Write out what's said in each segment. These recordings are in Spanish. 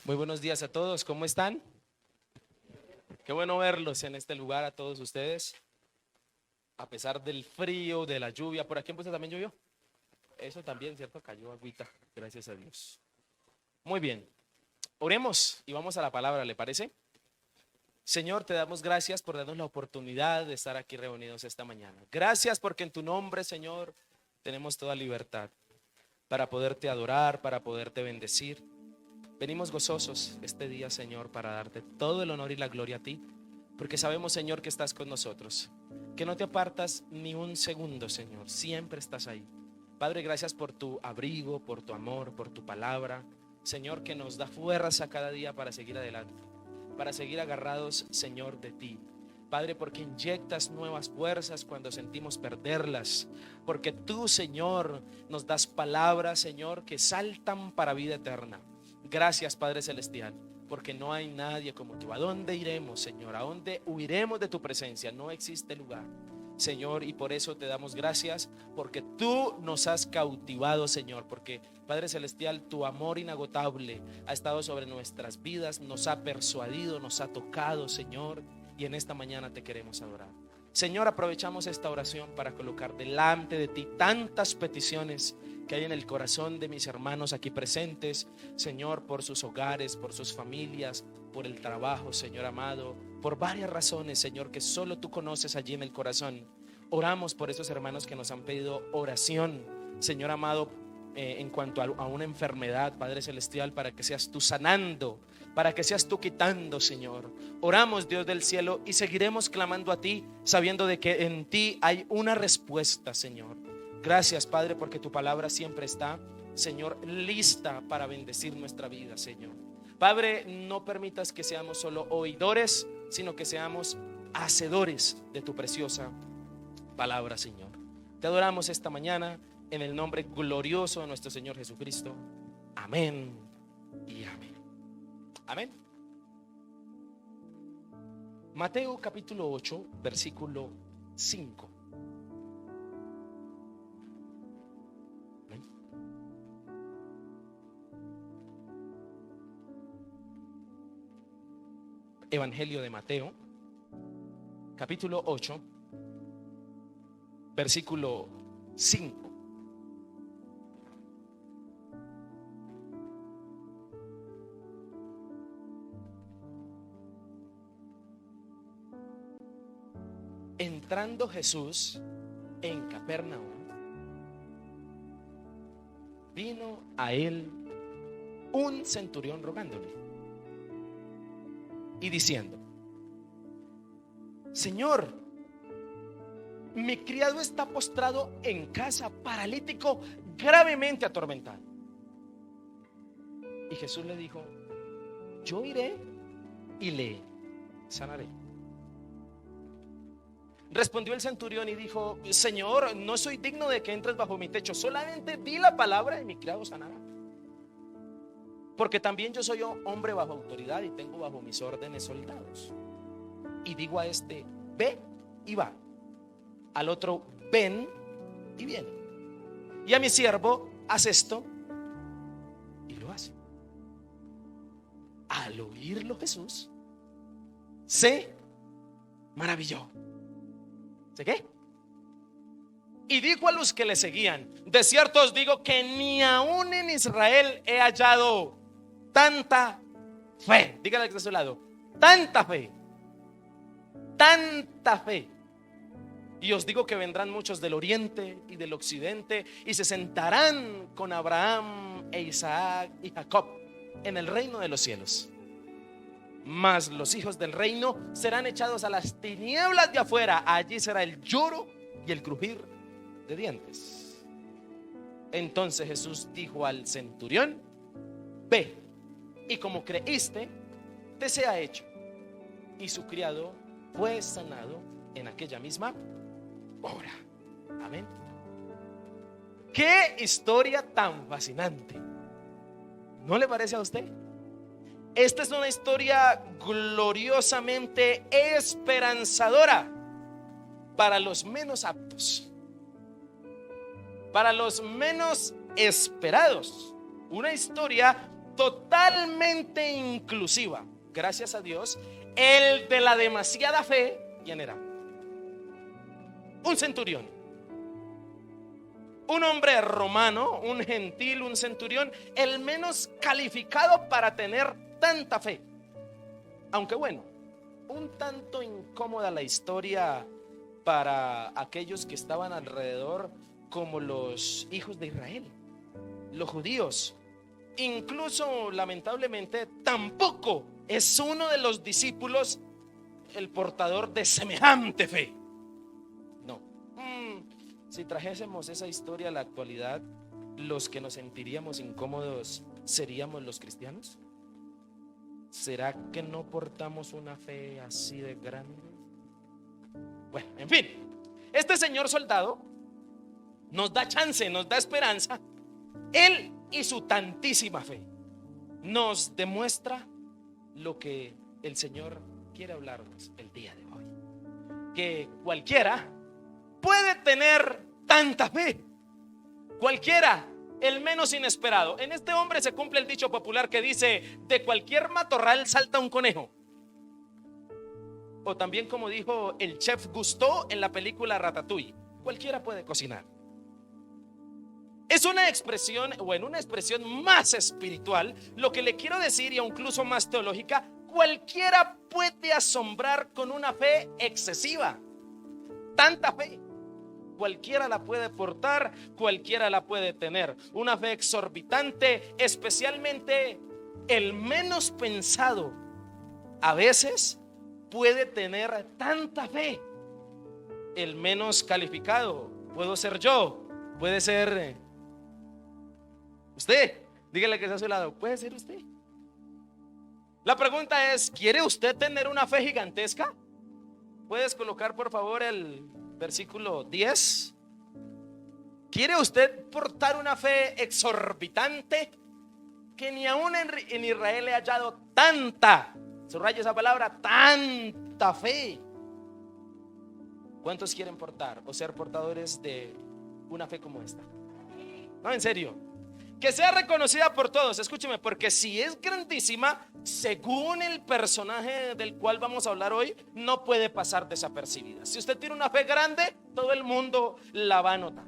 Muy buenos días a todos, ¿cómo están? Qué bueno verlos en este lugar a todos ustedes. A pesar del frío, de la lluvia, por aquí en Puesta también llovió. Eso también, ¿cierto? Cayó agüita, gracias a Dios. Muy bien, oremos y vamos a la palabra, ¿le parece? Señor, te damos gracias por darnos la oportunidad de estar aquí reunidos esta mañana. Gracias porque en tu nombre, Señor, tenemos toda libertad para poderte adorar, para poderte bendecir. Venimos gozosos este día, Señor, para darte todo el honor y la gloria a ti, porque sabemos, Señor, que estás con nosotros, que no te apartas ni un segundo, Señor, siempre estás ahí. Padre, gracias por tu abrigo, por tu amor, por tu palabra, Señor, que nos da fuerza cada día para seguir adelante, para seguir agarrados, Señor, de ti. Padre, porque inyectas nuevas fuerzas cuando sentimos perderlas, porque tú, Señor, nos das palabras, Señor, que saltan para vida eterna. Gracias, Padre Celestial, porque no hay nadie como tú. ¿A dónde iremos, Señor? ¿A dónde huiremos de tu presencia? No existe lugar, Señor, y por eso te damos gracias, porque tú nos has cautivado, Señor, porque, Padre Celestial, tu amor inagotable ha estado sobre nuestras vidas, nos ha persuadido, nos ha tocado, Señor, y en esta mañana te queremos adorar. Señor, aprovechamos esta oración para colocar delante de ti tantas peticiones que hay en el corazón de mis hermanos aquí presentes, Señor, por sus hogares, por sus familias, por el trabajo, Señor amado, por varias razones, Señor, que solo tú conoces allí en el corazón. Oramos por esos hermanos que nos han pedido oración, Señor amado, en cuanto a una enfermedad, Padre Celestial, para que seas tú sanando, para que seas tú quitando, Señor. Oramos, Dios del cielo, y seguiremos clamando a ti, sabiendo de que en ti hay una respuesta, Señor. Gracias, Padre, porque tu palabra siempre está, Señor, lista para bendecir nuestra vida, Señor. Padre, no permitas que seamos solo oidores, sino que seamos hacedores de tu preciosa palabra, Señor. Te adoramos esta mañana en el nombre glorioso de nuestro Señor Jesucristo. Amén y amén. Amén. Mateo capítulo 8, versículo 5. Evangelio de Mateo, capítulo 8, versículo 5. Entrando Jesús en Capernaum, vino a él un centurión rogándole y diciendo: Señor, mi criado está postrado en casa, paralítico, gravemente atormentado. Y Jesús le dijo: yo iré y le sanaré. Respondió el centurión y dijo: Señor, no soy digno de que entres bajo mi techo, solamente di la palabra y mi criado sanará. Porque también yo soy hombre bajo autoridad y tengo bajo mis órdenes soldados. Y digo a este: ve y va. Al otro: ven y viene. Y a mi siervo: haz esto, y lo hace. Al oírlo Jesús se maravilló. ¿Se qué? Y dijo a los que le seguían: de cierto os digo que ni aún en Israel he hallado tanta fe. Dígale que está a su lado: tanta fe. Tanta fe. Y os digo que vendrán muchos del oriente y del occidente y se sentarán con Abraham e Isaac y Jacob en el reino de los cielos. Mas los hijos del reino serán echados a las tinieblas de afuera. Allí será el lloro y el crujir de dientes. Entonces Jesús dijo al centurión: ve, y como creíste, te sea hecho. Y su criado fue sanado en aquella misma hora. Amén. Qué historia tan fascinante, ¿no le parece a usted? Esta es una historia gloriosamente esperanzadora para los menos aptos, para los menos esperados. Una historia totalmente inclusiva. Gracias a Dios, el de la demasiada fe, ¿quién era? Un centurión, un hombre romano, un gentil, un centurión, el menos calificado para tener tanta fe. Aunque bueno, un tanto incómoda la historia para aquellos que estaban alrededor, como los hijos de Israel, los judíos. Incluso lamentablemente tampoco es uno de los discípulos el portador de semejante fe. No. Si trajésemos esa historia a la actualidad, los que nos sentiríamos incómodos seríamos los cristianos. ¿Será que no portamos una fe así de grande? Bueno, en fin, este señor soldado nos da chance, nos da esperanza. Él y su tantísima fe nos demuestra lo que el Señor quiere hablarnos el día de hoy: que cualquiera puede tener tanta fe, cualquiera, el menos inesperado. En este hombre se cumple el dicho popular que dice: de cualquier matorral salta un conejo. O también, como dijo el chef Gusteau en la película Ratatouille, cualquiera puede cocinar. Es una expresión, o en una expresión más espiritual, lo que le quiero decir, y incluso más teológica: cualquiera puede asombrar con una fe excesiva. Tanta fe, cualquiera la puede portar, cualquiera la puede tener. Una fe exorbitante, especialmente el menos pensado, a veces puede tener tanta fe. El menos calificado, puedo ser yo, puede ser usted. Dígale que está a su lado, puede ser usted. La pregunta es: ¿quiere usted tener una fe gigantesca? ¿Puedes colocar por favor el versículo 10? ¿Quiere usted portar una fe exorbitante? Que ni aún en Israel he hallado tanta, subraya esa palabra, tanta fe. ¿Cuántos quieren portar o ser portadores de una fe como esta? No, en serio, que sea reconocida por todos. Escúcheme, porque si es grandísima, según el personaje del cual vamos a hablar hoy, no puede pasar desapercibida. Si usted tiene una fe grande, todo el mundo la va a notar.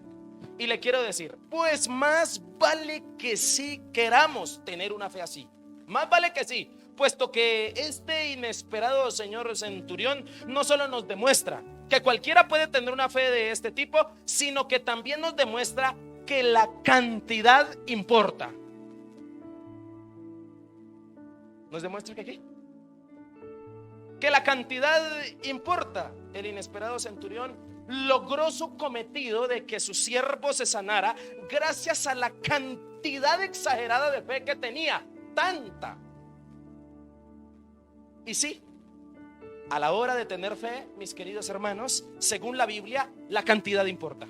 Y le quiero decir, pues más vale que sí queramos tener una fe así. Más vale que sí, puesto que este inesperado señor centurión no solo nos demuestra que cualquiera puede tener una fe de este tipo, sino que también nos demuestra que la cantidad importa. ¿Nos demuestra que qué? Que la cantidad importa. El inesperado centurión logró su cometido de que su siervo se sanara gracias a la cantidad exagerada de fe que tenía. Tanta. Y sí, a la hora de tener fe, mis queridos hermanos, según la Biblia, la cantidad importa.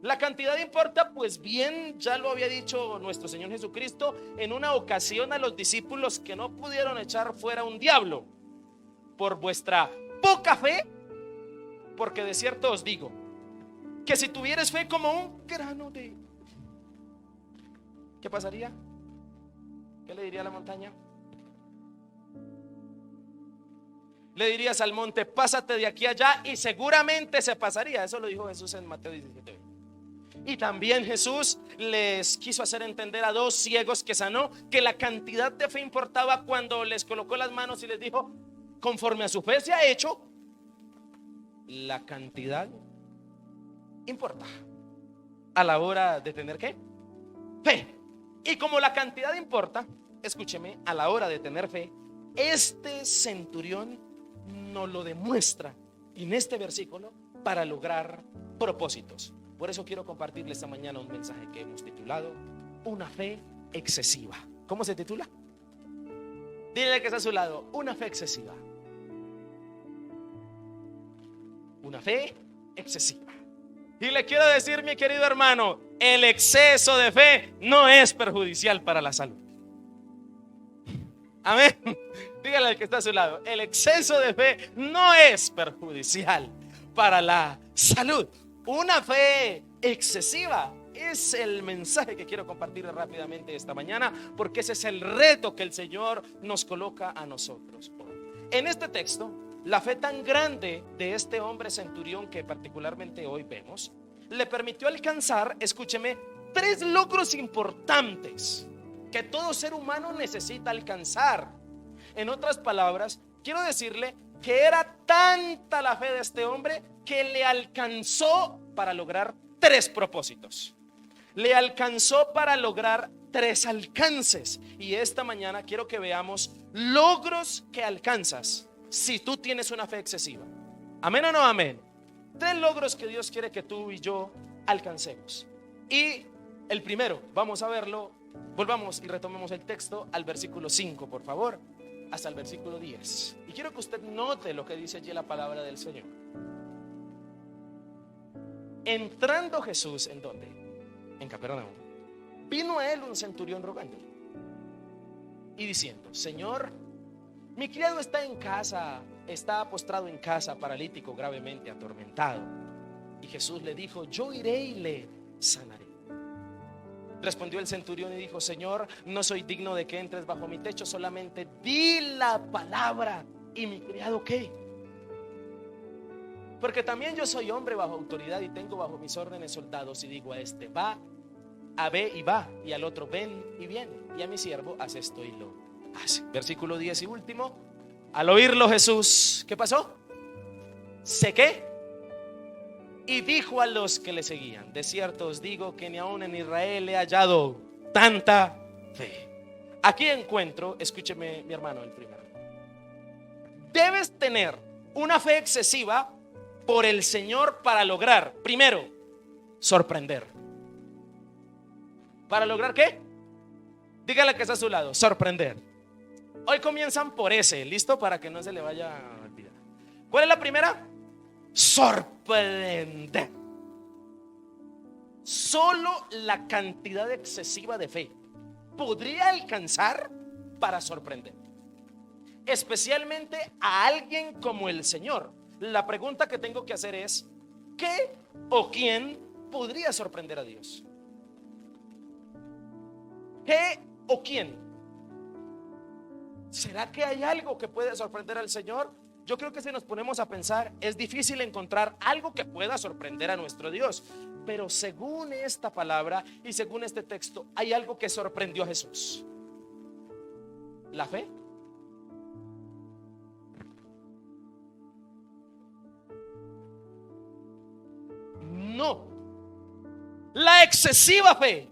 La cantidad importa, pues bien, ya lo había dicho nuestro Señor Jesucristo en una ocasión a los discípulos que no pudieron echar fuera un diablo por vuestra poca fe, porque de cierto os digo que si tuvieres fe como un grano de... ¿Qué pasaría? ¿Qué le diría a la montaña? Le dirías al monte: pásate de aquí a allá, y seguramente se pasaría. Eso lo dijo Jesús en Mateo 17. Y también Jesús les quiso hacer entender a dos ciegos que sanó que la cantidad de fe importaba cuando les colocó las manos y les dijo: conforme a su fe se ha hecho. La cantidad importa a la hora de tener ¿qué? Fe. Y como la cantidad importa, escúcheme, a la hora de tener fe, este centurión nos lo demuestra en este versículo para lograr propósitos. Por eso quiero compartirles esta mañana un mensaje que hemos titulado Una fe excesiva. ¿Cómo se titula? Dile que está a su lado: una fe excesiva. Una fe excesiva. Y le quiero decir, mi querido hermano, el exceso de fe no es perjudicial para la salud. Amén. Dígale al que está a su lado: el exceso de fe no es perjudicial para la salud. Una fe excesiva es el mensaje que quiero compartir rápidamente esta mañana, porque ese es el reto que el Señor nos coloca a nosotros. En este texto, la fe tan grande de este hombre centurión que particularmente hoy vemos, le permitió alcanzar, escúcheme, 3 logros importantes que todo ser humano necesita alcanzar. En otras palabras, quiero decirle que era tanta la fe de este hombre que le alcanzó para lograr 3 propósitos. Le alcanzó para lograr 3 alcances. Y esta mañana quiero que veamos logros que alcanzas si tú tienes una fe excesiva. ¿Amén o no amén? 3 logros que Dios quiere que tú y yo alcancemos. Y el primero, vamos a verlo. Volvamos y retomemos el texto al versículo 5, por favor, hasta el versículo 10. Y quiero que usted note lo que dice allí la palabra del Señor. Entrando Jesús, ¿en dónde? En Capernaum. Vino a él un centurión rogándole y diciendo: Señor, mi criado está en casa, está postrado en casa, paralítico, gravemente atormentado. Y Jesús le dijo: yo iré y le sanaré. Respondió el centurión y dijo: Señor, no soy digno de que entres bajo mi techo, solamente di la palabra y mi criado ¿qué? Porque también yo soy hombre bajo autoridad y tengo bajo mis órdenes soldados, y digo a este: va, a ve y va, y al otro: ven y viene, y a mi siervo: haz esto y lo hace. Versículo 10 y último. Al oírlo Jesús, ¿qué pasó? ¿Se qué? Y dijo a los que le seguían: de cierto os digo que ni aún en Israel he hallado tanta fe. Aquí encuentro, escúcheme mi hermano, el primero. Debes tener una fe excesiva por el Señor para lograr, primero, sorprender. ¿Para lograr qué? Dígale que está a su lado: sorprender. Hoy comienzan por ese, ¿listo? Para que no se le vaya a olvidar. ¿Cuál es la primera? Sorprender. Solo la cantidad excesiva de fe podría alcanzar para sorprender, especialmente a alguien como el Señor. La pregunta que tengo que hacer es: ¿qué o quién podría sorprender a Dios? ¿Qué o quién? ¿Será que hay algo que puede sorprender al Señor? Yo creo que si nos ponemos a pensar, es difícil encontrar algo que pueda sorprender a nuestro Dios. Pero según esta palabra y según este texto, hay algo que sorprendió a Jesús: la fe. No, la excesiva fe.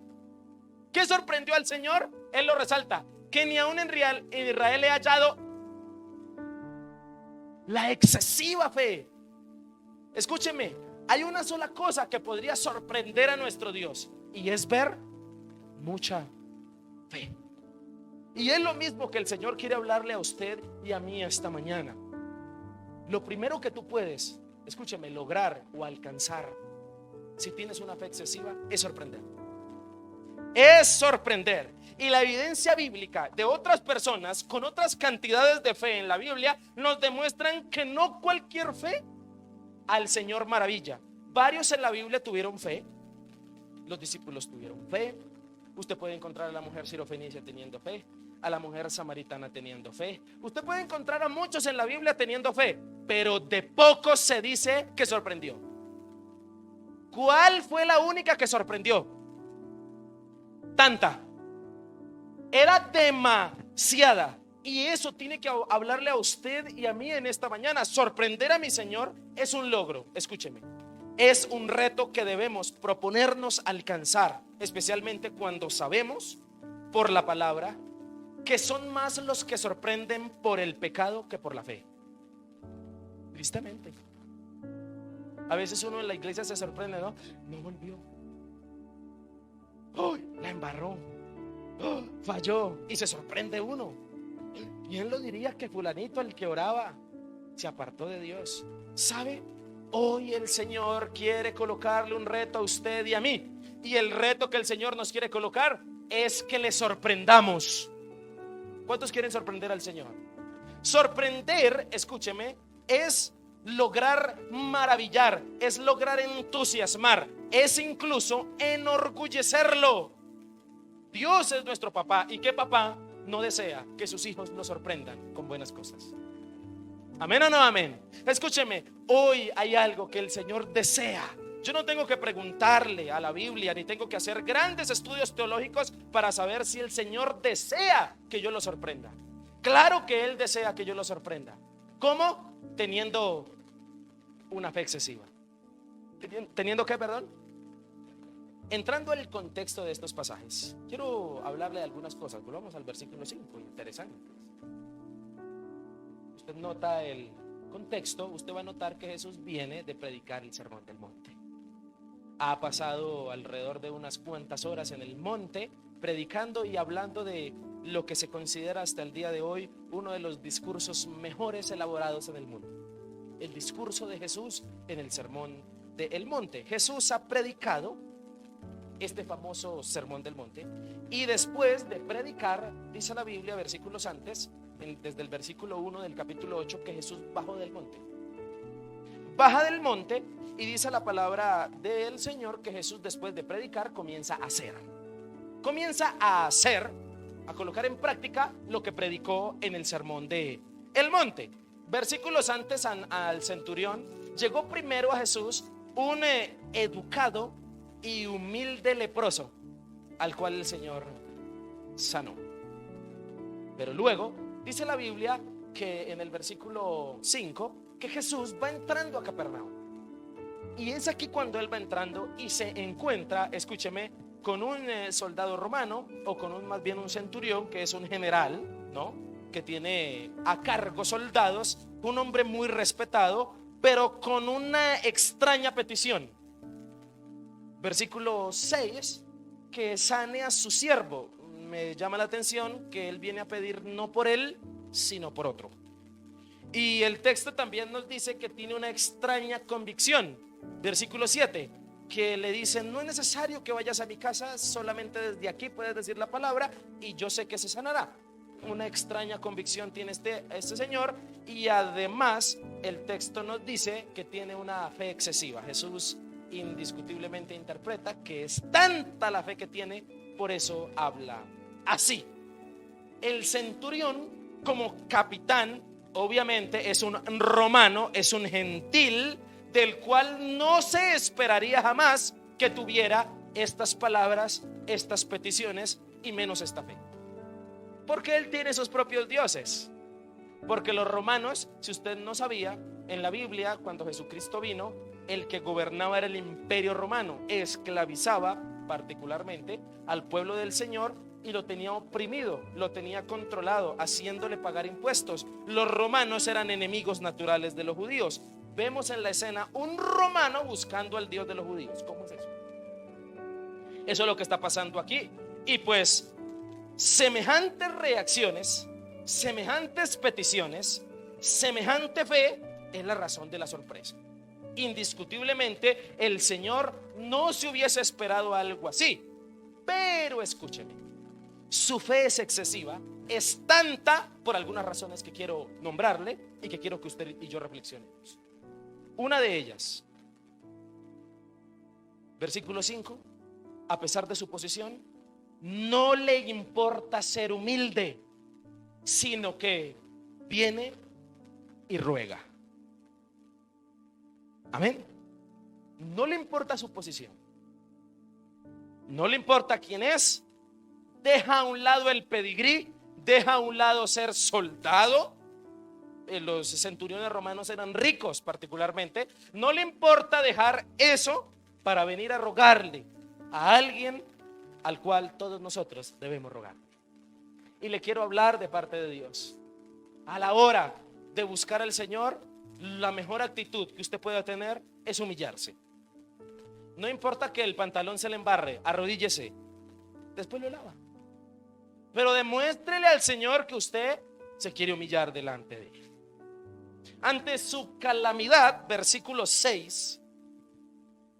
¿Qué sorprendió al Señor? Él lo resalta: que ni aún en Israel he hallado la excesiva fe. Escúcheme, hay una sola cosa que podría sorprender a nuestro Dios, y es ver mucha fe. Y es lo mismo que el Señor quiere hablarle a usted y a mí esta mañana. Lo primero que tú puedes, escúcheme, lograr o alcanzar, si tienes una fe excesiva, es sorprender. Es sorprender. Y la evidencia bíblica de otras personas con otras cantidades de fe en la Biblia nos demuestran que no cualquier fe al Señor maravilla. Varios en la Biblia tuvieron fe. Los discípulos tuvieron fe. Usted puede encontrar a la mujer sirofenicia teniendo fe, a la mujer samaritana teniendo fe. Usted puede encontrar a muchos en la Biblia teniendo fe, pero de pocos se dice que sorprendió. ¿Cuál fue la única que sorprendió? Tanta. Era demasiada. Y eso tiene que hablarle a usted y a mí en esta mañana. Sorprender a mi Señor es un logro. Escúcheme, es un reto que debemos proponernos alcanzar, especialmente cuando sabemos por la palabra que son más los que sorprenden por el pecado que por la fe. Tristemente, a veces uno en la iglesia se sorprende, ¿no? No volvió. ¡Uy! La embarró. ¡Oh! Falló. Y se sorprende uno. ¿Quién lo diría que fulanito, el que oraba, se apartó de Dios? ¿Sabe? Hoy el Señor quiere colocarle un reto a usted y a mí. Y el reto que el Señor nos quiere colocar es que le sorprendamos. ¿Cuántos quieren sorprender al Señor? Sorprender, escúcheme, es lograr maravillar, es lograr entusiasmar, es incluso enorgullecerlo. Dios es nuestro papá, y ¿qué papá no desea que sus hijos lo sorprendan con buenas cosas? ¿Amén o no amén? Escúcheme, hoy hay algo que el Señor desea. Yo no tengo que preguntarle a la Biblia, ni tengo que hacer grandes estudios teológicos para saber si el Señor desea que yo lo sorprenda. Claro que Él desea que yo lo sorprenda. ¿Cómo? Teniendo una fe excesiva. ¿Teniendo qué, perdón? Entrando al contexto de estos pasajes, quiero hablarle de algunas cosas. Volvamos al versículo 5, interesante. Usted nota el contexto, usted va a notar que Jesús viene de predicar el sermón del monte. Ha pasado alrededor de unas cuantas horas en el monte predicando y hablando de lo que se considera hasta el día de hoy uno de los discursos mejores elaborados en el mundo: el discurso de Jesús en el sermón del monte. Jesús ha predicado este famoso sermón del monte, y después de predicar, dice la Biblia versículos antes, desde el versículo 1 del capítulo 8, que Jesús bajó del monte. Baja del monte y dice la palabra del Señor que Jesús, después de predicar, comienza a hacer, a colocar en práctica lo que predicó en el sermón del monte. Versículos antes, al centurión llegó primero a Jesús un educado y humilde leproso, al cual el Señor sanó. Pero luego dice la Biblia que en el versículo 5 que Jesús va entrando a Capernaum, y es aquí cuando él va entrando y se encuentra, escúcheme, con un soldado romano, o con más bien un centurión, que es un general, ¿no?, que tiene a cargo soldados, un hombre muy respetado, pero con una extraña petición. Versículo 6, que sane a su siervo. Me llama la atención que él viene a pedir no por él, sino por otro. Y el texto también nos dice que tiene una extraña convicción. Versículo 7, que le dicen: no es necesario que vayas a mi casa, solamente desde aquí puedes decir la palabra y yo sé que se sanará. Una extraña convicción tiene este señor, y además el texto nos dice que tiene una fe excesiva. Jesús indiscutiblemente interpreta que es tanta la fe que tiene, por eso habla así. El centurión, como capitán, obviamente es un romano, es un gentil, del cual no se esperaría jamás que tuviera estas palabras, estas peticiones, y menos esta fe, porque él tiene sus propios dioses. Porque los romanos, si usted no sabía, en la Biblia, cuando Jesucristo vino, el que gobernaba era el imperio romano, esclavizaba particularmente al pueblo del Señor y lo tenía oprimido, lo tenía controlado, haciéndole pagar impuestos. Los romanos eran enemigos naturales de los judíos. Vemos en la escena un romano buscando al Dios de los judíos. ¿Cómo es eso? Eso es lo que está pasando aquí. Y pues semejantes reacciones, semejantes peticiones, semejante fe es la razón de la sorpresa. Indiscutiblemente el Señor no se hubiese esperado algo así, pero escúcheme, su fe es excesiva, es tanta por algunas razones que quiero nombrarle y que quiero que usted y yo reflexionemos. Una de ellas, versículo 5, a pesar de su posición, no le importa ser humilde, sino que viene y ruega. Amén. No le importa su posición, no le importa quién es, deja a un lado el pedigrí, deja a un lado ser soldado. Los centuriones romanos eran ricos particularmente. No le importa dejar eso para venir a rogarle a alguien al cual todos nosotros debemos rogar. Y le quiero hablar de parte de Dios. A la hora de buscar al Señor, la mejor actitud que usted pueda tener es humillarse. No importa que el pantalón se le embarre, arrodíllese, después lo lava, pero demuéstrele al Señor que usted se quiere humillar delante de Él. Ante su calamidad, versículo 6,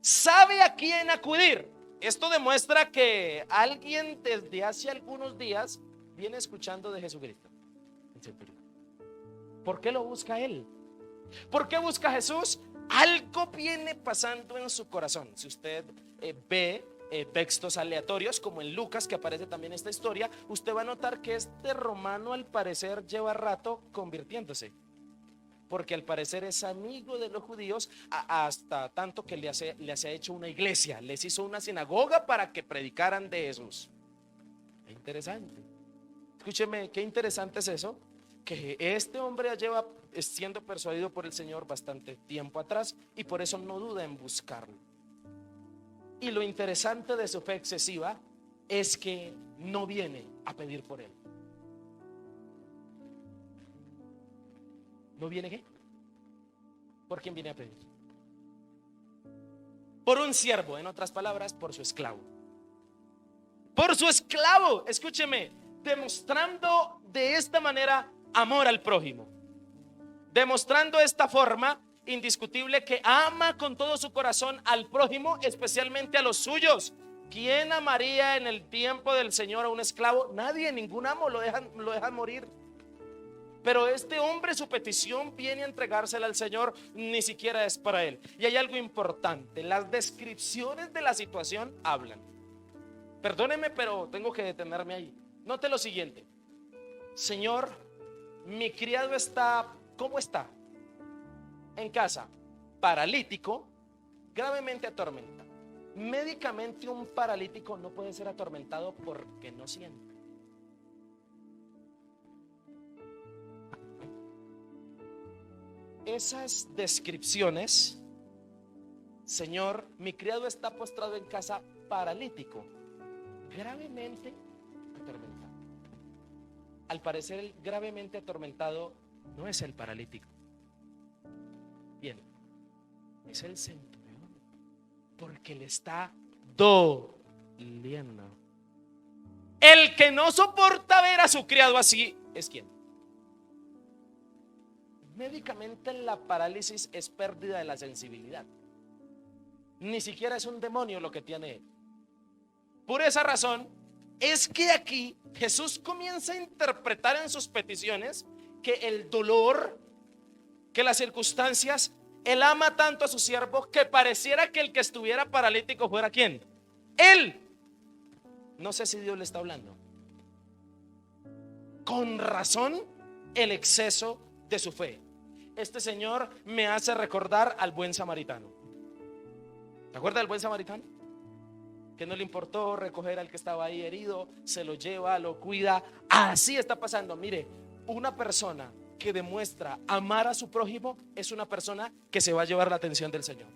sabe a quién acudir. Esto demuestra que alguien desde hace algunos días viene escuchando de Jesucristo. ¿Por qué lo busca él? ¿Por qué busca a Jesús? Algo viene pasando en su corazón. Si usted ve textos aleatorios como en Lucas, que aparece también esta historia, usted va a notar que este romano al parecer lleva rato convirtiéndose, porque al parecer es amigo de los judíos, hasta tanto que les ha hecho una iglesia, les hizo una sinagoga para que predicaran de Jesús. Qué interesante. Escúcheme, qué interesante es eso, que este hombre lleva siendo persuadido por el Señor bastante tiempo atrás y por eso no duda en buscarlo. Y lo interesante de su fe excesiva es que no viene a pedir por él. ¿No viene qué? ¿Por quién viene a pedir? Por un siervo, en otras palabras, por su esclavo. Por su esclavo, escúcheme, demostrando de esta manera amor al prójimo, demostrando de esta forma indiscutible que ama con todo su corazón al prójimo, especialmente a los suyos. ¿Quién amaría en el tiempo del Señor a un esclavo? Nadie, ningún amo lo dejan morir. Pero este hombre, su petición viene a entregársela al Señor, ni siquiera es para él. Y hay algo importante, las descripciones de la situación hablan. Perdóneme, pero tengo que detenerme ahí. Note lo siguiente: Señor, mi criado está, ¿cómo está? En casa, paralítico, gravemente atormentado. Médicamente un paralítico no puede ser atormentado porque no siente. Esas descripciones, Señor, mi criado está postrado en casa paralítico, gravemente atormentado. Al parecer el gravemente atormentado no es el paralítico. Bien, es el centurión, porque le está doliendo. El que no soporta ver a su criado así es ¿quién? Médicamente la parálisis es pérdida de la sensibilidad. Ni siquiera es un demonio lo que tiene él. Por esa razón es que aquí Jesús comienza a interpretar en sus peticiones que el dolor, que las circunstancias, él ama tanto a su siervo que pareciera que el que estuviera paralítico fuera ¿quién? Él. No sé si Dios le está hablando. Con razón el exceso de su fe. Este señor me hace recordar al buen samaritano. ¿Te acuerdas del buen samaritano? Que no le importó recoger al que estaba ahí herido, se lo lleva, lo cuida. Así está pasando. Mire, una persona que demuestra amar a su prójimo es una persona que se va a llevar la atención del Señor,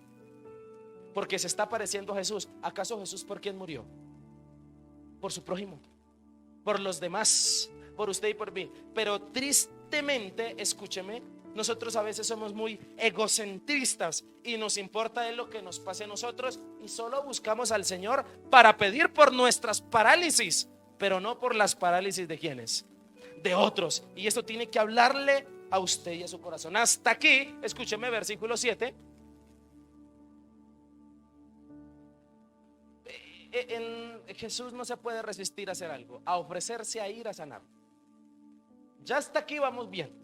porque se está pareciendo a Jesús. ¿Acaso Jesús por quién murió? Por su prójimo, por los demás, por usted y por mí. Pero tristemente, escúcheme, nosotros a veces somos muy egocentristas y nos importa de lo que nos pase a nosotros y solo buscamos al Señor para pedir por nuestras parálisis, pero no por las parálisis de quienes, de otros. Y esto tiene que hablarle a usted y a su corazón. Hasta aquí, escúcheme, versículo 7. Jesús no se puede resistir a hacer algo, a ofrecerse a ir a sanar. Ya hasta aquí vamos bien.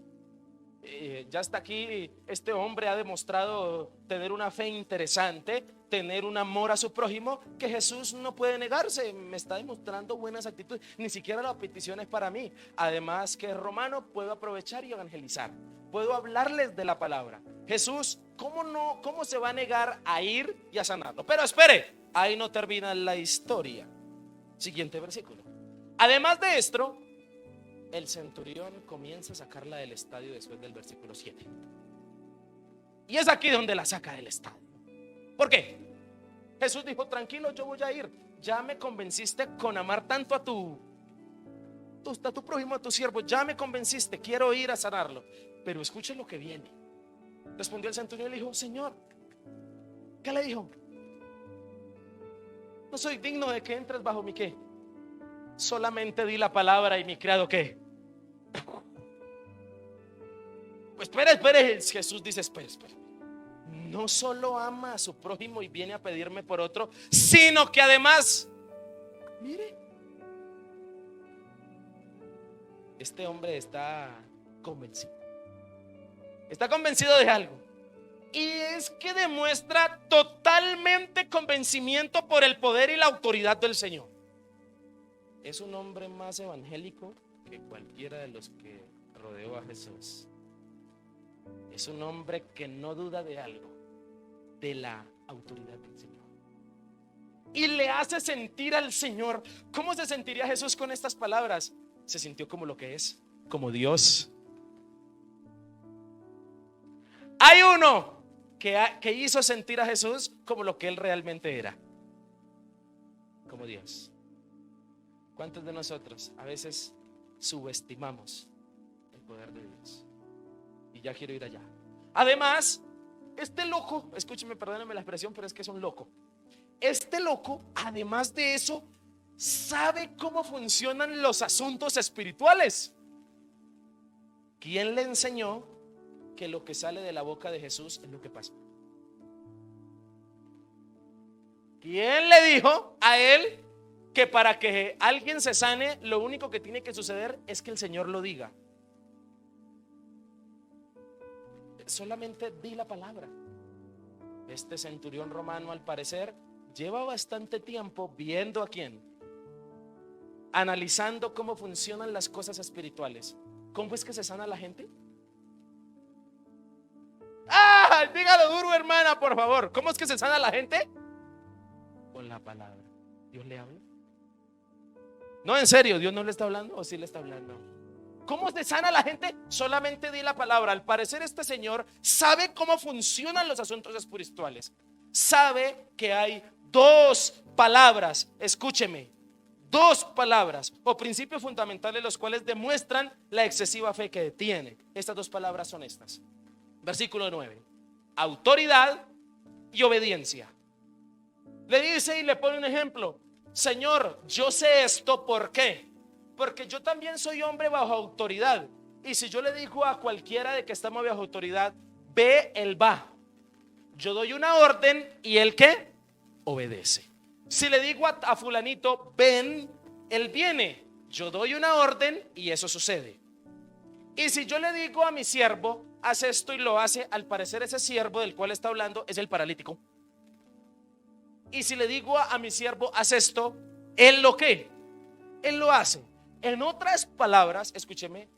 Ya hasta aquí este hombre ha demostrado tener una fe interesante, tener un amor a su prójimo que Jesús no puede negarse. Me está demostrando buenas actitudes. Ni siquiera la petición es para mí. Además que es romano, puedo aprovechar y evangelizar, puedo hablarles de la palabra. Jesús, ¿cómo se va a negar a ir y a sanarlo? Pero espere, ahí no termina la historia. Siguiente versículo. Además de esto, el centurión comienza a sacarla del estadio después del versículo 7. Y es aquí donde la saca del estadio. ¿Por qué? Jesús dijo: tranquilo, yo voy a ir. Ya me convenciste con amar tanto a tu prójimo, a tu siervo. Ya me convenciste, quiero ir a sanarlo. Pero escuchen lo que viene. Respondió el centurión y le dijo: Señor, ¿qué le dijo? No soy digno de que entres bajo mi ¿qué? Solamente di la palabra y mi criado ¿qué? Pues espere. Jesús dice: espere. No solo ama a su prójimo y viene a pedirme por otro, sino que además, mire, este hombre está convencido. Está convencido de algo. Y es que demuestra totalmente convencimiento por el poder y la autoridad del Señor. Es un hombre más evangélico que cualquiera de los que rodeó a Jesús. Es un hombre que no duda de algo, de la autoridad del Señor. Y le hace sentir al Señor. ¿Cómo se sentiría Jesús con estas palabras? Se sintió como lo que es, como Dios. Hay uno que hizo sentir a Jesús como lo que él realmente era, como Dios. ¿Cuántos de nosotros a veces subestimamos el poder de Dios? Y ya quiero ir allá. Además, este loco, escúcheme, perdónenme la expresión, pero es que es un loco. Este loco, además de eso, sabe cómo funcionan los asuntos espirituales. ¿Quién le enseñó que lo que sale de la boca de Jesús es lo que pasa? ¿Quién le dijo a él que para que alguien se sane, lo único que tiene que suceder es que el Señor lo diga? Solamente di la palabra. Este centurión romano, al parecer, lleva bastante tiempo viendo a quién, analizando cómo funcionan las cosas espirituales. ¿Cómo es que se sana la gente? Dígalo duro, hermana, por favor. ¿Cómo es que se sana la gente? Con la palabra. ¿Dios le habla? No, en serio, ¿Dios no le está hablando o sí le está hablando? ¿Cómo se sana la gente? Solamente di la palabra. Al parecer este señor sabe cómo funcionan los asuntos espirituales. Sabe que hay dos palabras, escúcheme, dos palabras o principios fundamentales los cuales demuestran la excesiva fe que tiene. Estas dos palabras son estas. Versículo 9: autoridad y obediencia. Le dice y le pone un ejemplo: Señor, yo sé esto, ¿por qué? Porque yo también soy hombre bajo autoridad. Y si yo le digo a cualquiera de que estamos bajo autoridad, ve, él va. Yo doy una orden y él ¿qué? Obedece. Si le digo a fulanito, ven, él viene. Yo doy una orden y eso sucede. Y si yo le digo a mi siervo, haz esto y lo hace, al parecer ese siervo del cual está hablando es el paralítico. Y si le digo a mi siervo, haz esto, él lo ¿qué? Él lo hace. En otras palabras, escúcheme,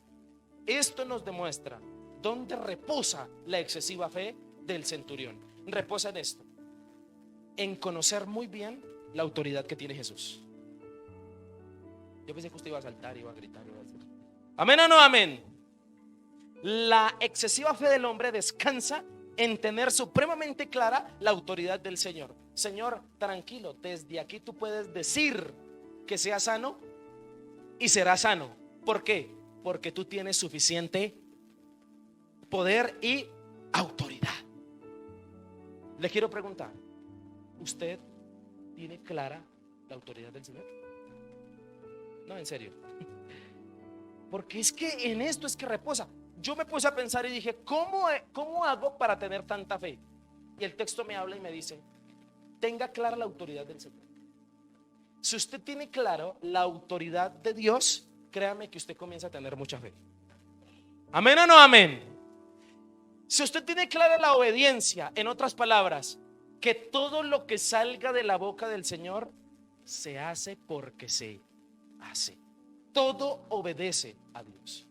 esto nos demuestra dónde reposa la excesiva fe del centurión. Reposa en esto: en conocer muy bien la autoridad que tiene Jesús. Yo pensé que usted iba a saltar, iba a gritar, iba a decir amén o no amén. La excesiva fe del hombre descansa en tener supremamente clara la autoridad del Señor. Señor, tranquilo, desde aquí tú puedes decir que sea sano y será sano. ¿Por qué? Porque tú tienes suficiente poder y autoridad. Le quiero preguntar: ¿usted tiene clara la autoridad del Señor? No, en serio. Porque es que en esto es que reposa. Yo me puse a pensar y dije, ¿cómo hago para tener tanta fe? Y el texto me habla y me dice: tenga clara la autoridad del Señor. Si usted tiene claro la autoridad de Dios, créame que usted comienza a tener mucha fe. ¿Amén o no amén? Si usted tiene clara la obediencia, en otras palabras, que todo lo que salga de la boca del Señor se hace porque se hace. Todo obedece a Dios,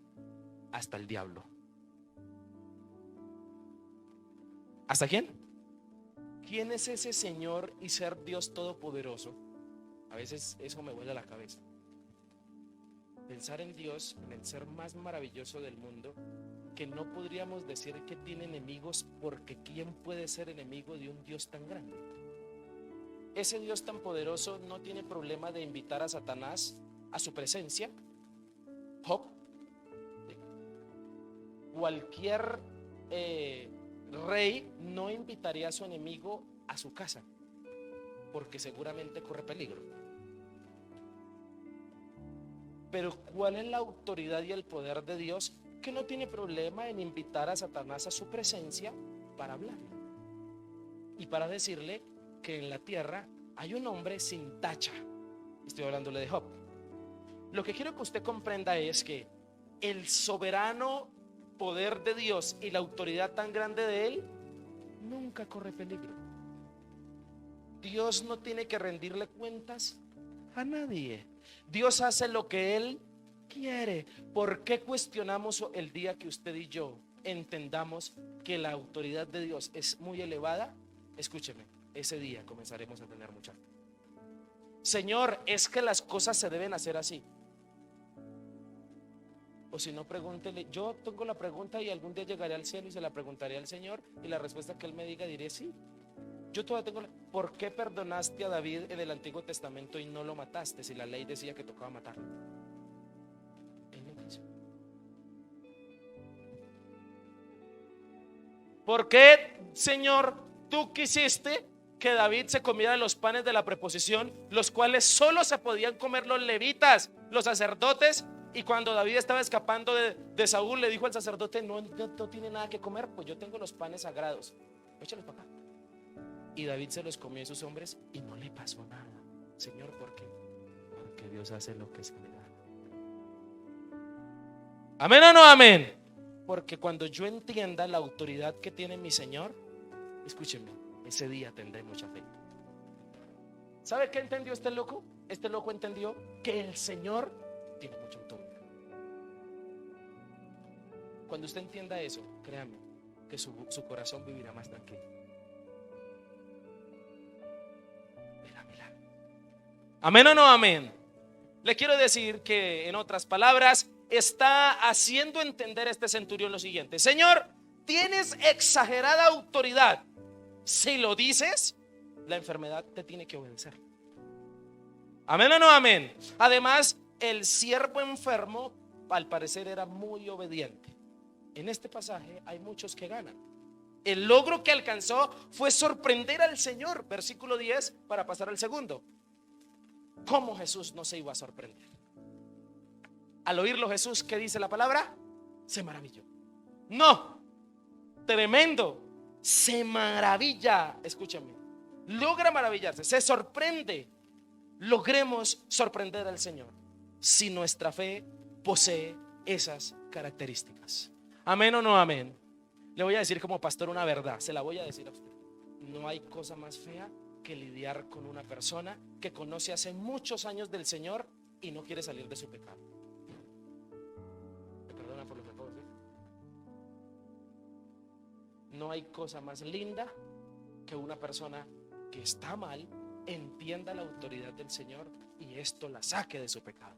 hasta el diablo. ¿Hasta quién? ¿Quién es ese Señor y ser Dios todopoderoso? A veces eso me vuela la cabeza. Pensar en Dios, en el ser más maravilloso del mundo, que no podríamos decir que tiene enemigos, porque ¿quién puede ser enemigo de un Dios tan grande? Ese Dios tan poderoso no tiene problema de invitar a Satanás a su presencia. Job, cualquier rey no invitaría a su enemigo a su casa, porque seguramente corre peligro. Pero ¿cuál es la autoridad y el poder de Dios, que no tiene problema en invitar a Satanás a su presencia para hablarle y para decirle que en la tierra hay un hombre sin tacha? Estoy hablándole de Job. Lo que quiero que usted comprenda es que el soberano poder de Dios y la autoridad tan grande de Él, nunca corre peligro. Dios no tiene que rendirle cuentas a nadie. Dios hace lo que Él quiere. ¿Por qué cuestionamos el día que usted y yo entendamos que la autoridad de Dios es muy elevada? Escúcheme, ese día comenzaremos a tener mucha fe. Señor, es que las cosas se deben hacer así. O si no, pregúntele. Yo tengo la pregunta y algún día llegaré al cielo y se la preguntaré al Señor, y la respuesta que Él me diga diré sí. Yo todavía tengo ¿por qué perdonaste a David en el Antiguo Testamento y no lo mataste si la ley decía que tocaba matarlo? Él no quiso. ¿Por qué, Señor, tú quisiste que David se comiera los panes de la preposición, los cuales solo se podían comer los levitas, los sacerdotes? Y cuando David estaba escapando de Saúl, le dijo al sacerdote: no tiene nada que comer, pues yo tengo los panes sagrados, échalos para acá. Y David se los comió a sus hombres y no le pasó nada. Señor, ¿por qué? Porque Dios hace lo que se le da. ¿Amén o no amén? Porque cuando yo entienda la autoridad que tiene mi Señor, escúcheme, ese día tendré mucha fe. ¿Sabe qué entendió este loco? Este loco entendió que el Señor tiene mucha autoridad. Cuando usted entienda eso, créame que su corazón vivirá más tranquilo. ¿Amén o no amén? Le quiero decir que, en otras palabras, está haciendo entender este centurión lo siguiente: Señor, tienes exagerada autoridad. Si lo dices, la enfermedad te tiene que obedecer. ¿Amén o no amén? Además, el siervo enfermo al parecer era muy obediente. En este pasaje hay muchos que ganan. El logro que alcanzó fue sorprender al Señor, versículo 10, para pasar al segundo. ¿Cómo Jesús no se iba a sorprender? Al oírlo Jesús, ¿qué dice la palabra? Se maravilló. No, tremendo. Se maravilla, escúchame. Logra maravillarse, se sorprende. Logremos sorprender al Señor si nuestra fe posee esas características. ¿Amén o no amén? Le voy a decir como pastor una verdad, se la voy a decir a usted. No hay cosa más fea que lidiar con una persona que conoce hace muchos años del Señor y no quiere salir de su pecado. ¿Me perdona por lo que puedo decir? No hay cosa más linda que una persona que está mal entienda la autoridad del Señor y esto la saque de su pecado.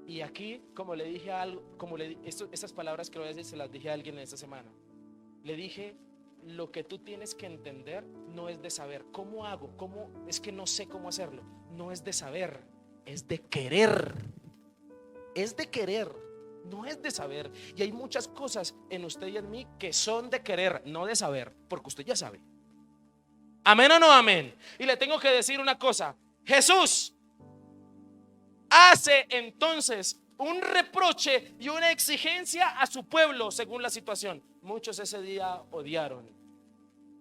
Y aquí, como le dije algo, estas palabras que voy a decir se las dije a alguien en esta semana. Le dije: lo que tú tienes que entender no es de saber cómo hago, es que no sé cómo hacerlo. No es de saber, es de querer. Es de querer, no es de saber. Y hay muchas cosas en usted y en mí que son de querer, no de saber, porque usted ya sabe. ¿Amén o no amén? Y le tengo que decir una cosa: Jesús hace entonces un reproche y una exigencia a su pueblo según la situación. Muchos ese día odiaron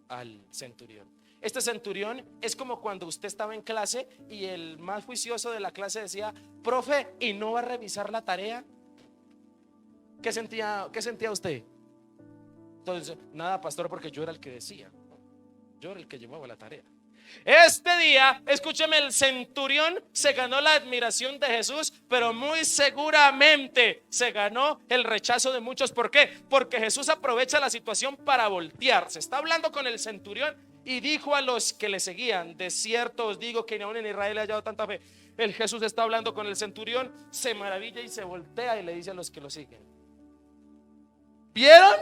al centurión. Este centurión es como cuando usted estaba en clase y el más juicioso de la clase decía: profe, ¿y no va a revisar la tarea? ¿Qué sentía usted? Entonces, nada, pastor, porque yo era el que decía, yo era el que llevaba la tarea. Este día, escúcheme, el centurión se ganó la admiración de Jesús, pero muy seguramente se ganó el rechazo de muchos. ¿Por qué? Porque Jesús aprovecha la situación para voltearse. Está hablando con el centurión y dijo a los que le seguían: de cierto os digo que ni aún en Israel he hallado tanta fe. El Jesús está hablando con el centurión, se maravilla y se voltea y le dice a los que lo siguen: ¿vieron?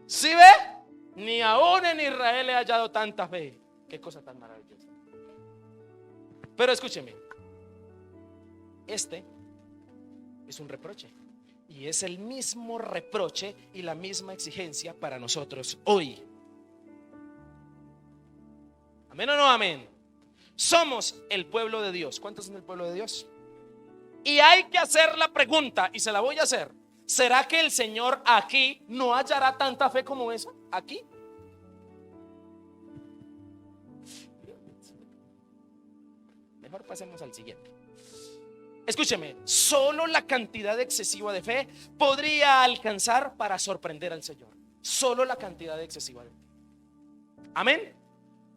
¿Sí ve? Ni aún en Israel he hallado tanta fe. Qué cosa tan maravillosa. Pero escúcheme, este es un reproche, y es el mismo reproche y la misma exigencia para nosotros hoy. ¿Amén o no amén? Somos el pueblo de Dios. ¿Cuántos son el pueblo de Dios? Y hay que hacer la pregunta, y se la voy a hacer: ¿será que el Señor aquí no hallará tanta fe como esa? Aquí. Mejor pasemos al siguiente. Escúcheme, solo la cantidad excesiva de fe podría alcanzar para sorprender al Señor. Solo la cantidad excesiva de fe. Amén.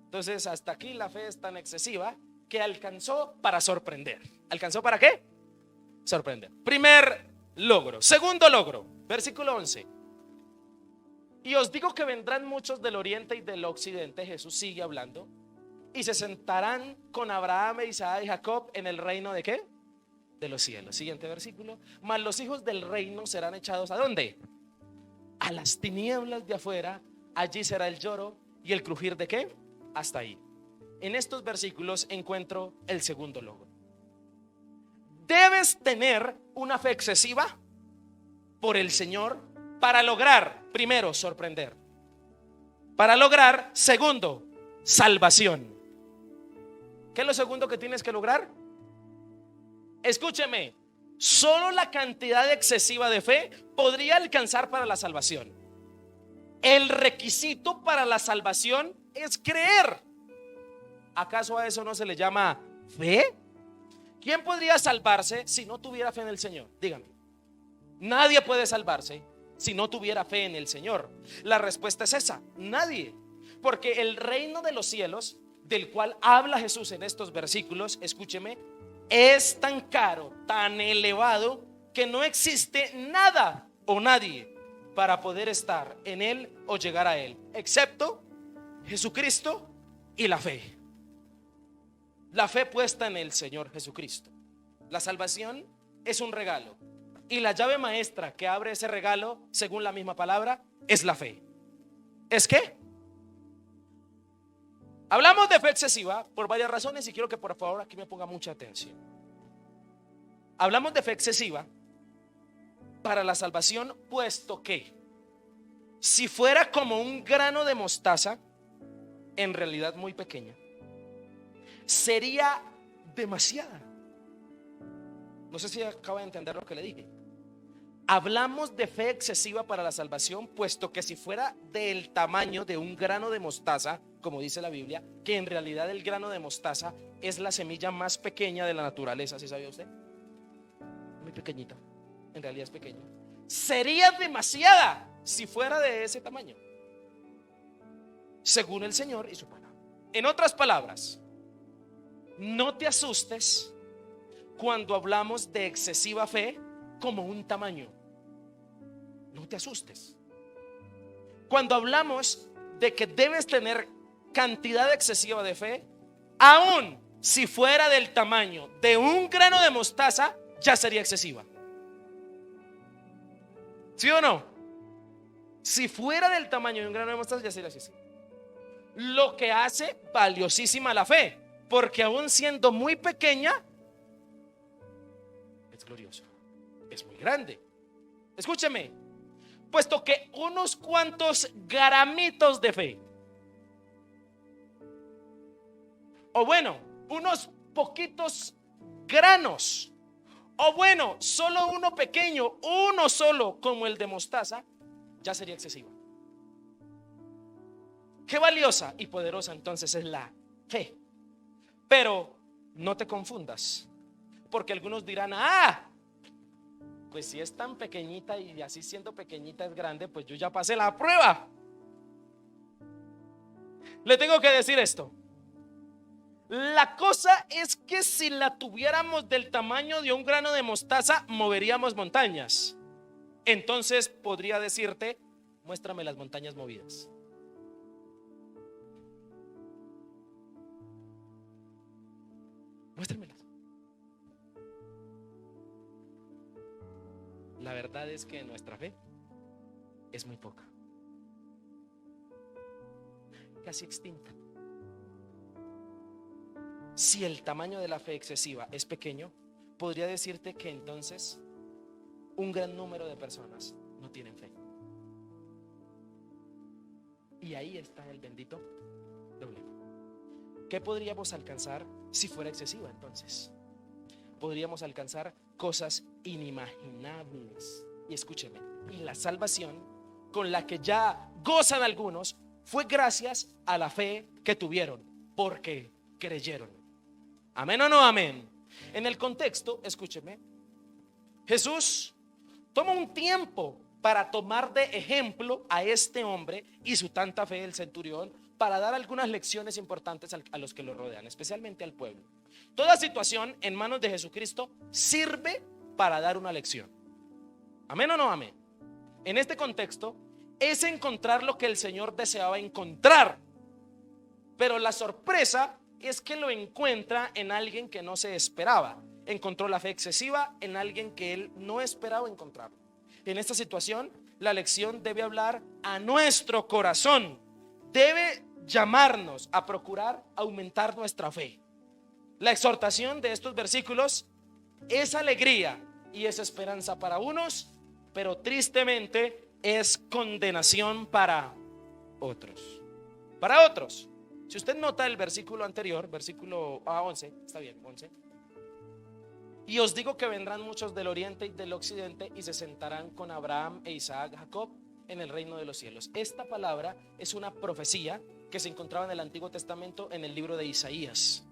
Entonces hasta aquí la fe es tan excesiva que alcanzó para sorprender. ¿Alcanzó para qué? Sorprender. Primer logro. Segundo logro, versículo 11. Y os digo que vendrán muchos del oriente y del occidente, Jesús sigue hablando, y se sentarán con Abraham, Isaac y Jacob en el reino de ¿qué? De los cielos. Siguiente versículo. Mas los hijos del reino serán echados ¿a dónde? A las tinieblas de afuera. Allí será el lloro y el crujir de ¿qué? Hasta ahí. En estos versículos encuentro el segundo logro. Debes tener una fe excesiva por el Señor para lograr, primero, sorprender. Para lograr, segundo, salvación. ¿Qué es lo segundo que tienes que lograr? Escúcheme, solo la cantidad excesiva de fe podría alcanzar para la salvación. El requisito para la salvación es creer. ¿Acaso a eso no se le llama fe? ¿Quién podría salvarse si no tuviera fe en el Señor? Dígame. Nadie puede salvarse si no tuviera fe en el Señor. La respuesta es esa, nadie. Porque el reino de los cielos, del cual habla Jesús en estos versículos, escúcheme, es tan caro, tan elevado, que no existe nada o nadie para poder estar en él o llegar a él, excepto Jesucristo y la fe. La fe puesta en el Señor Jesucristo. La salvación es un regalo, y la llave maestra que abre ese regalo, según la misma palabra, es la fe. ¿Es qué? Hablamos de fe excesiva por varias razones, y quiero que por favor aquí me ponga mucha atención. Hablamos de fe excesiva para la salvación, puesto que si fuera como un grano de mostaza, en realidad muy pequeña, sería demasiada. No sé si acaba de entender lo que le dije. Hablamos de fe excesiva para la salvación, puesto que si fuera del tamaño de un grano de mostaza, como dice la Biblia, que en realidad el grano de mostaza es la semilla más pequeña de la naturaleza, ¿sí sabía usted? Muy pequeñita, en realidad es pequeña. Sería demasiada si fuera de ese tamaño, según el Señor y su palabra. En otras palabras, no te asustes cuando hablamos de excesiva fe como un tamaño. No te asustes. Cuando hablamos de que debes tener cantidad excesiva de fe, aun si fuera del tamaño de un grano de mostaza, ya sería excesiva. ¿Sí o no? Si fuera del tamaño de un grano de mostaza, ya sería excesiva. Lo que hace valiosísima la fe, porque aún siendo muy pequeña, es glorioso, es muy grande. Escúcheme, puesto que unos cuantos gramitos de fe, o bueno, unos poquitos granos, o bueno, solo uno pequeño, uno solo como el de mostaza, ya sería excesiva. Qué valiosa y poderosa entonces es la fe. Pero no te confundas, porque algunos dirán: pues si es tan pequeñita y así siendo pequeñita es grande, pues yo ya pasé la prueba. Le tengo que decir esto: la cosa es que si la tuviéramos del tamaño de un grano de mostaza, moveríamos montañas. Entonces podría decirte: muéstrame las montañas movidas. Muéstremelas. La verdad es que nuestra fe es muy poca, casi extinta. Si el tamaño de la fe excesiva es pequeño, podría decirte que entonces un gran número de personas no tienen fe. Y ahí está el bendito problema. ¿Qué podríamos alcanzar si fuera excesiva entonces? Podríamos alcanzar cosas inimaginables. Y escúcheme, y la salvación con la que ya gozan algunos fue gracias a la fe que tuvieron, porque creyeron. ¿Amén o no amén? En el contexto, escúcheme, Jesús toma un tiempo para tomar de ejemplo a este hombre y su tanta fe del centurión, para dar algunas lecciones importantes a los que lo rodean, especialmente al pueblo. Toda situación en manos de Jesucristo sirve para dar una lección. ¿Amén o no amén? En este contexto es encontrar lo que el Señor deseaba encontrar, pero la sorpresa es que lo encuentra en alguien que no se esperaba. Encontró la fe excesiva en alguien que él no esperaba encontrar. En esta situación, la lección debe hablar a nuestro corazón, debe llamarnos a procurar aumentar nuestra fe. La exhortación de estos versículos es alegría y es esperanza para unos, pero tristemente es condenación para otros. Para otros. Si usted nota el versículo anterior, versículo 11, está bien, 11. Y os digo que vendrán muchos del oriente y del occidente y se sentarán con Abraham e Isaac, Jacob en el reino de los cielos. Esta palabra es una profecía que se encontraba en el Antiguo Testamento en el libro de Isaías.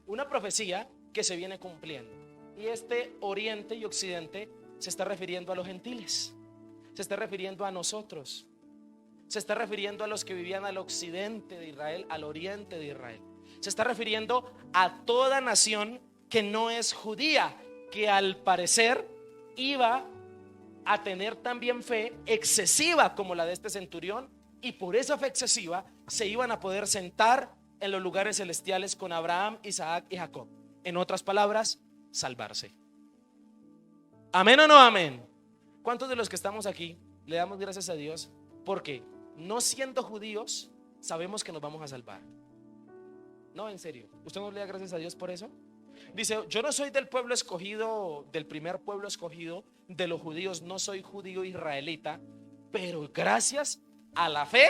Una profecía que se viene cumpliendo. Y este oriente y occidente se está refiriendo a los gentiles, se está refiriendo a nosotros, se está refiriendo a los que vivían al occidente de Israel, al oriente de Israel. Se está refiriendo a toda nación que no es judía, que al parecer iba a tener también fe excesiva como la de este centurión, y por esa fe excesiva se iban a poder sentar en los lugares celestiales con Abraham, Isaac y Jacob. En otras palabras, salvarse. ¿Amén o no amén? ¿Cuántos de los que estamos aquí le damos gracias a Dios porque no siendo judíos sabemos que nos vamos a salvar? No, en serio, ¿usted no le da gracias a Dios por eso? Dice, yo no soy del pueblo escogido, del primer pueblo escogido de los judíos, no soy judío israelita, pero gracias a la fe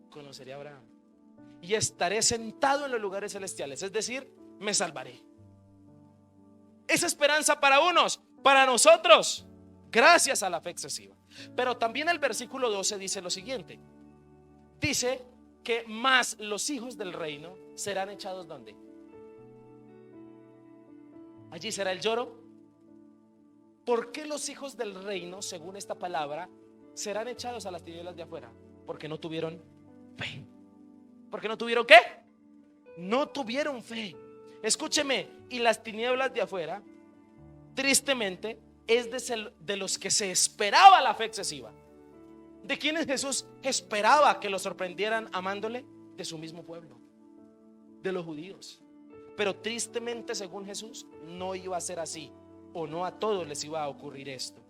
conoceré a Abraham y estaré sentado en los lugares celestiales, es decir, me salvaré. Es esperanza para unos, para nosotros, gracias a la fe excesiva. Pero también el versículo 12 dice lo siguiente, dice que más los hijos del reino serán echados ¿dónde? Allí será el lloro. ¿Por qué los hijos del reino, según esta palabra, serán echados a las tinieblas de afuera? Porque no tuvieron fe. ¿Por qué no tuvieron qué? No tuvieron fe. Escúcheme, y las tinieblas de afuera, tristemente, es de los que se esperaba la fe excesiva. ¿De quiénes Jesús esperaba que lo sorprendieran amándole? De su mismo pueblo, de los judíos. Pero tristemente, según Jesús, no iba a ser así, o no a todos les iba a ocurrir esto.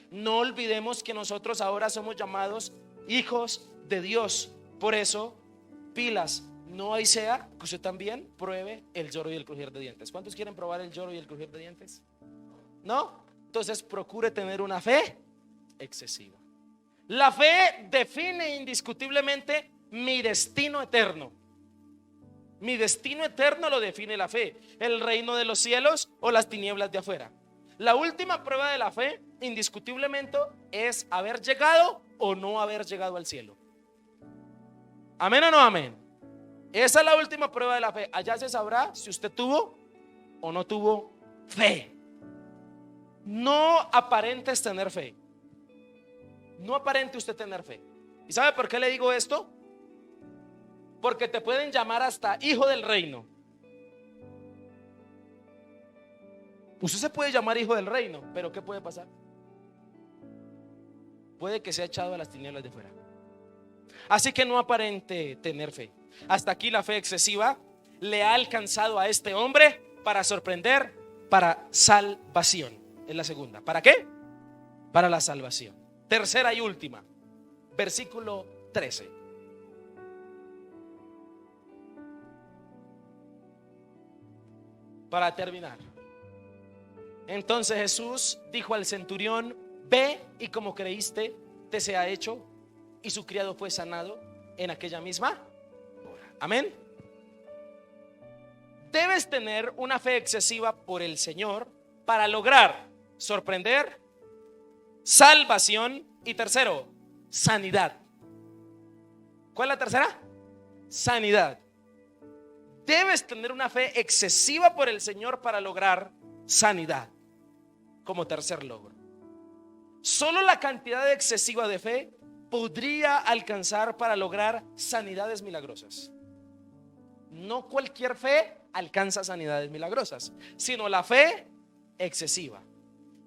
No olvidemos que nosotros ahora somos llamados hijos de Dios. Por eso, pilas, no hay sea que usted también pruebe el lloro y el crujir de dientes. ¿Cuántos quieren probar el lloro y el crujir de dientes? ¿No? Entonces procure tener una fe excesiva. La fe define indiscutiblemente mi destino eterno. Mi destino eterno lo define la fe, el reino de los cielos o las tinieblas de afuera. La última prueba de la fe, indiscutiblemente, es haber llegado o no haber llegado al cielo. ¿Amén o no amén? Esa es la última prueba de la fe. Allá se sabrá si usted tuvo o no tuvo fe. No aparentes tener fe. No aparente usted tener fe. ¿Y sabe por qué le digo esto? Porque te pueden llamar hasta hijo del reino. Usted se puede llamar hijo del reino, pero ¿qué puede pasar? Puede que sea echado a las tinieblas de fuera. Así que no aparente tener fe. Hasta aquí la fe excesiva le ha alcanzado a este hombre para sorprender, para salvación. Es la segunda. ¿Para qué? Para la salvación. Tercera y última, versículo 13. Para terminar, entonces Jesús dijo al centurión: ve y como creíste te sea hecho, y su criado fue sanado en aquella misma hora. Amén. Debes tener una fe excesiva por el Señor para lograr sorprender, salvación y tercero, sanidad. ¿Cuál es la tercera? Sanidad. Debes tener una fe excesiva por el Señor para lograr sanidad. Como tercer logro, solo la cantidad excesiva de fe podría alcanzar para lograr sanidades milagrosas. No cualquier fe alcanza sanidades milagrosas, sino la fe excesiva.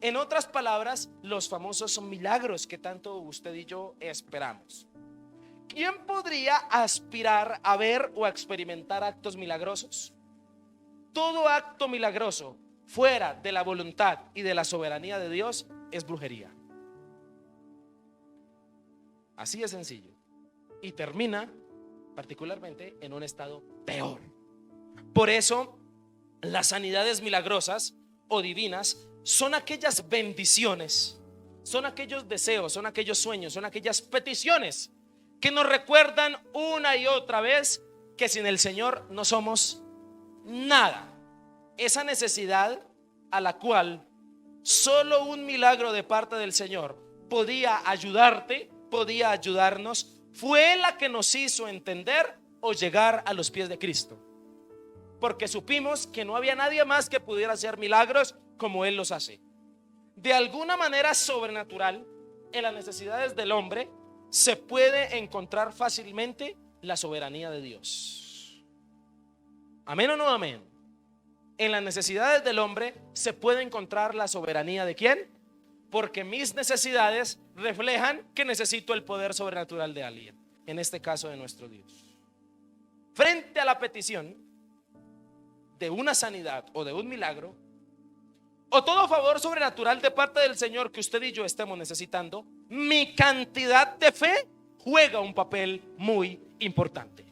En otras palabras, los famosos milagros que tanto usted y yo esperamos. ¿Quién podría aspirar a ver o a experimentar actos milagrosos? Todo acto milagroso fuera de la voluntad y de la soberanía de Dios es brujería. Así de sencillo. Y termina particularmente en un estado peor. Por eso, las sanidades milagrosas o divinas son aquellas bendiciones, son aquellos deseos, son aquellos sueños, son aquellas peticiones que nos recuerdan una y otra vez que sin el Señor no somos nada. Esa necesidad a la cual solo un milagro de parte del Señor podía ayudarte, podía ayudarnos, fue la que nos hizo entender o llegar a los pies de Cristo. Porque supimos que no había nadie más que pudiera hacer milagros como Él los hace. De alguna manera sobrenatural, en las necesidades del hombre se puede encontrar fácilmente la soberanía de Dios. ¿Amén o no amén? En las necesidades del hombre se puede encontrar la soberanía de ¿quién? Porque mis necesidades reflejan que necesito el poder sobrenatural de alguien, en este caso de nuestro Dios. Frente a la petición de una sanidad o de un milagro o todo favor sobrenatural de parte del Señor que usted y yo estemos necesitando, mi cantidad de fe juega un papel muy importante.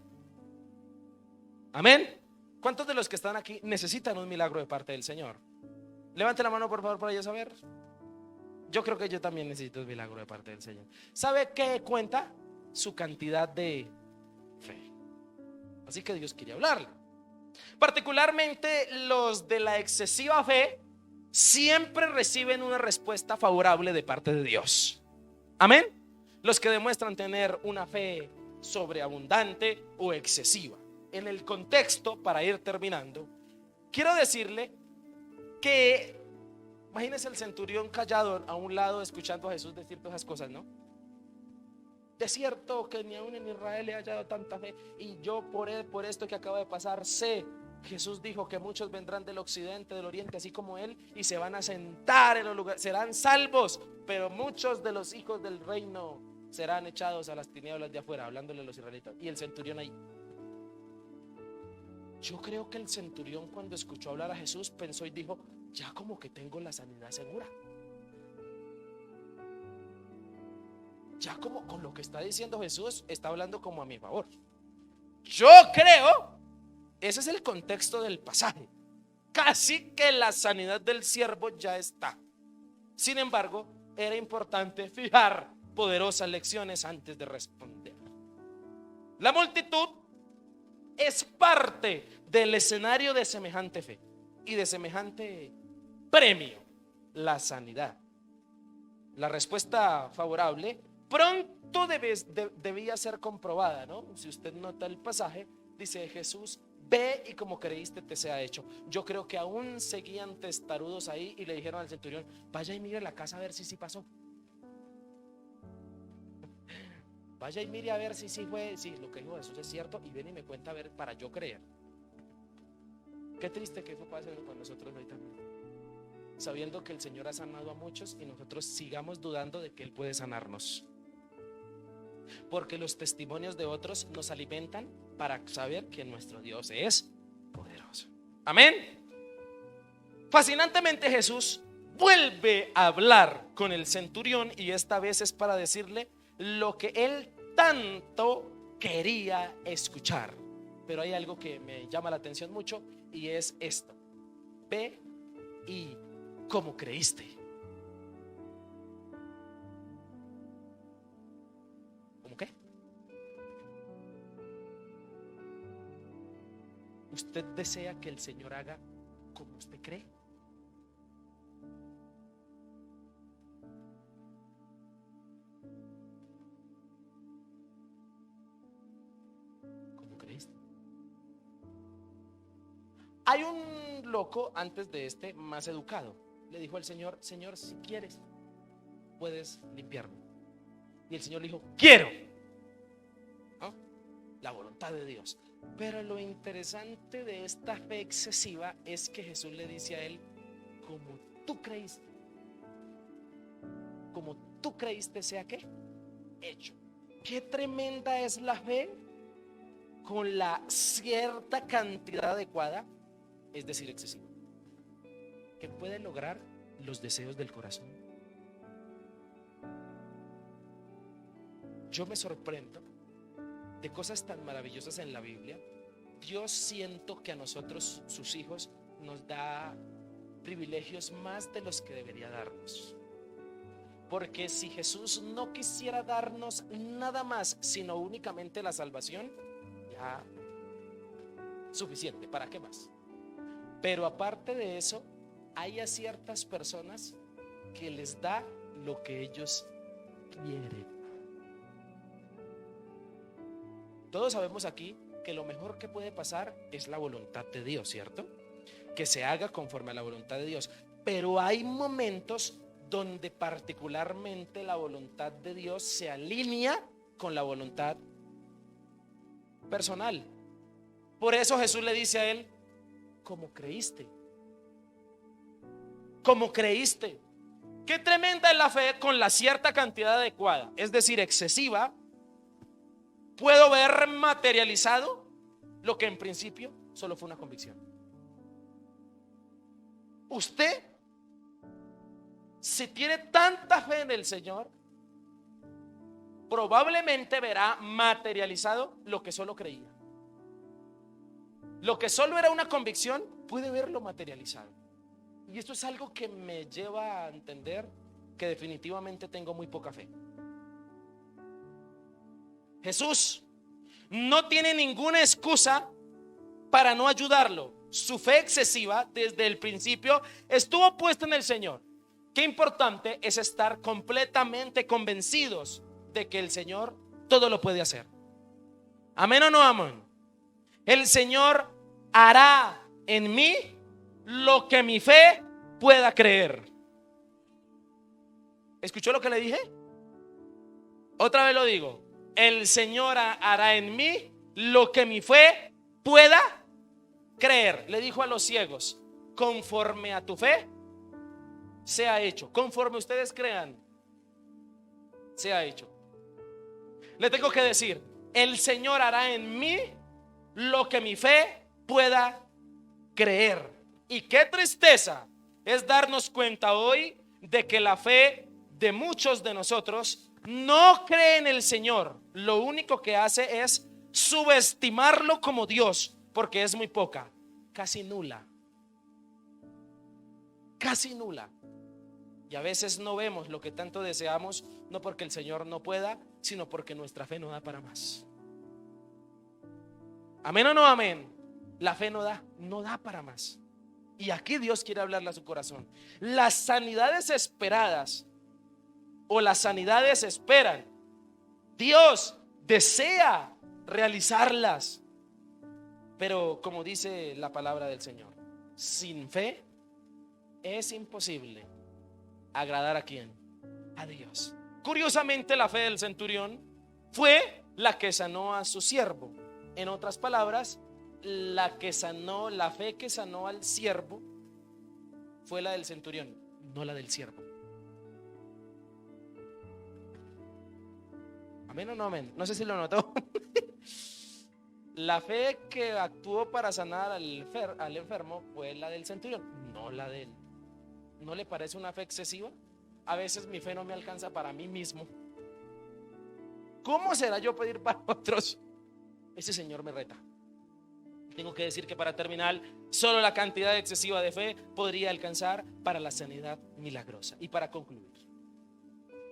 Amén. ¿Cuántos de los que están aquí necesitan un milagro de parte del Señor? Levante la mano por favor para yo saber. Yo creo que yo también necesito un milagro de parte del Señor. ¿Sabe qué cuenta? Su cantidad de fe. Así que Dios quiere hablarle. Particularmente los de la excesiva fe siempre reciben una respuesta favorable de parte de Dios. Amén. Los que demuestran tener una fe sobreabundante o excesiva. En el contexto, para ir terminando, quiero decirle que imagínese el centurión callado a un lado escuchando a Jesús decir todas esas cosas, ¿no? De cierto que ni aún en Israel he hallado tanta fe, y yo por esto que acaba de pasar sé. Jesús dijo que muchos vendrán del occidente, del oriente, así como Él, y se van a sentar en los lugares, serán salvos, pero muchos de los hijos del reino serán echados a las tinieblas de afuera, hablándole a los israelitas. Y el centurión ahí. Yo creo que el centurión, cuando escuchó hablar a Jesús, pensó y dijo: ya como que tengo la sanidad segura. Ya como con lo que está diciendo Jesús, está hablando como a mi favor. Yo creo. Ese es el contexto del pasaje. Casi que la sanidad del siervo ya está. Sin embargo, era importante fijar poderosas lecciones antes de responder. La multitud es parte del escenario de semejante fe y de semejante premio, la sanidad. La respuesta favorable pronto debía ser comprobada, ¿no? Si usted nota el pasaje, dice Jesús: ve y como creíste te sea hecho. Yo creo que aún seguían testarudos ahí y le dijeron al centurión: vaya y mire la casa a ver si sí pasó. Vaya y mire a ver si sí fue, si lo que dijo Jesús es cierto, y ven y me cuenta a ver para yo creer. Qué triste que eso pase con nosotros hoy también, sabiendo que el Señor ha sanado a muchos y nosotros sigamos dudando de que Él puede sanarnos. Porque los testimonios de otros nos alimentan para saber que nuestro Dios es poderoso. Amén. Fascinantemente Jesús vuelve a hablar con el centurión, y esta vez es para decirle lo que él tanto quería escuchar. Pero hay algo que me llama la atención mucho, y es esto: ve y como creíste. ¿Cómo qué? ¿Usted desea que el Señor haga como usted cree? ¿Cómo creíste? Hay un loco antes de este más educado. Le dijo al Señor: Señor, si quieres, puedes limpiarme. Y el Señor le dijo: quiero. ¿No? La voluntad de Dios. Pero lo interesante de esta fe excesiva es que Jesús le dice a él: como tú creíste, como tú creíste sea ¿qué? Hecho. Qué tremenda es la fe con la cierta cantidad adecuada, es decir, excesiva, que puede lograr los deseos del corazón. Yo me sorprendo de cosas tan maravillosas en la Biblia. Dios, siento que a nosotros, sus hijos, nos da privilegios más de los que debería darnos. Porque si Jesús no quisiera darnos nada más, sino únicamente la salvación, ya suficiente, ¿para qué más? Pero aparte de eso, hay a ciertas personas que les da lo que ellos quieren. Todos sabemos aquí que lo mejor que puede pasar es la voluntad de Dios, ¿cierto? Que se haga conforme a la voluntad de Dios. Pero hay momentos donde particularmente la voluntad de Dios se alinea con la voluntad personal. Por eso Jesús le dice a él: como creíste, como creíste. Qué tremenda es la fe con la cierta cantidad adecuada, es decir, excesiva. Puedo ver materializado lo que en principio solo fue una convicción. Usted, si tiene tanta fe en el Señor, probablemente verá materializado lo que solo creía. Lo que solo era una convicción, puede verlo materializado. Y esto es algo que me lleva a entender que definitivamente tengo muy poca fe. Jesús no tiene ninguna excusa para no ayudarlo. Su fe excesiva desde el principio estuvo puesta en el Señor. Qué importante es estar completamente convencidos de que el Señor todo lo puede hacer. ¿Amén o no amén? El Señor hará en mí lo que mi fe pueda creer. ¿Escuchó lo que le dije? Otra vez lo digo: el Señor hará en mí lo que mi fe pueda creer. Le dijo a los ciegos: conforme a tu fe sea hecho. Conforme ustedes crean, sea hecho. Le tengo que decir: el Señor hará en mí lo que mi fe pueda creer. Y qué tristeza es darnos cuenta hoy de que la fe de muchos de nosotros no cree en el Señor. Lo único que hace es subestimarlo como Dios, porque es muy poca, casi nula. Casi nula. Y a veces no vemos lo que tanto deseamos, no porque el Señor no pueda, sino porque nuestra fe no da para más. ¿Amén o no amén? La fe no da para más. Y aquí Dios quiere hablarle a su corazón. Las sanidades esperadas, o las sanidades esperan, Dios desea realizarlas. Pero como dice la palabra del Señor, sin fe es imposible agradar ¿a quién? A Dios. Curiosamente, la fe del centurión fue la que sanó a su siervo. En otras palabras, la fe que sanó al siervo fue la del centurión, no la del siervo. ¿Amén o no amén? No sé si lo notó. La fe que actuó para sanar al enfermo fue la del centurión, no la de él. ¿No le parece una fe excesiva? A veces mi fe no me alcanza para mí mismo. ¿Cómo será yo pedir para otros? Ese Señor me reta. Tengo que decir que para terminar, solo la cantidad excesiva de fe podría alcanzar para la sanidad milagrosa. Y para concluir,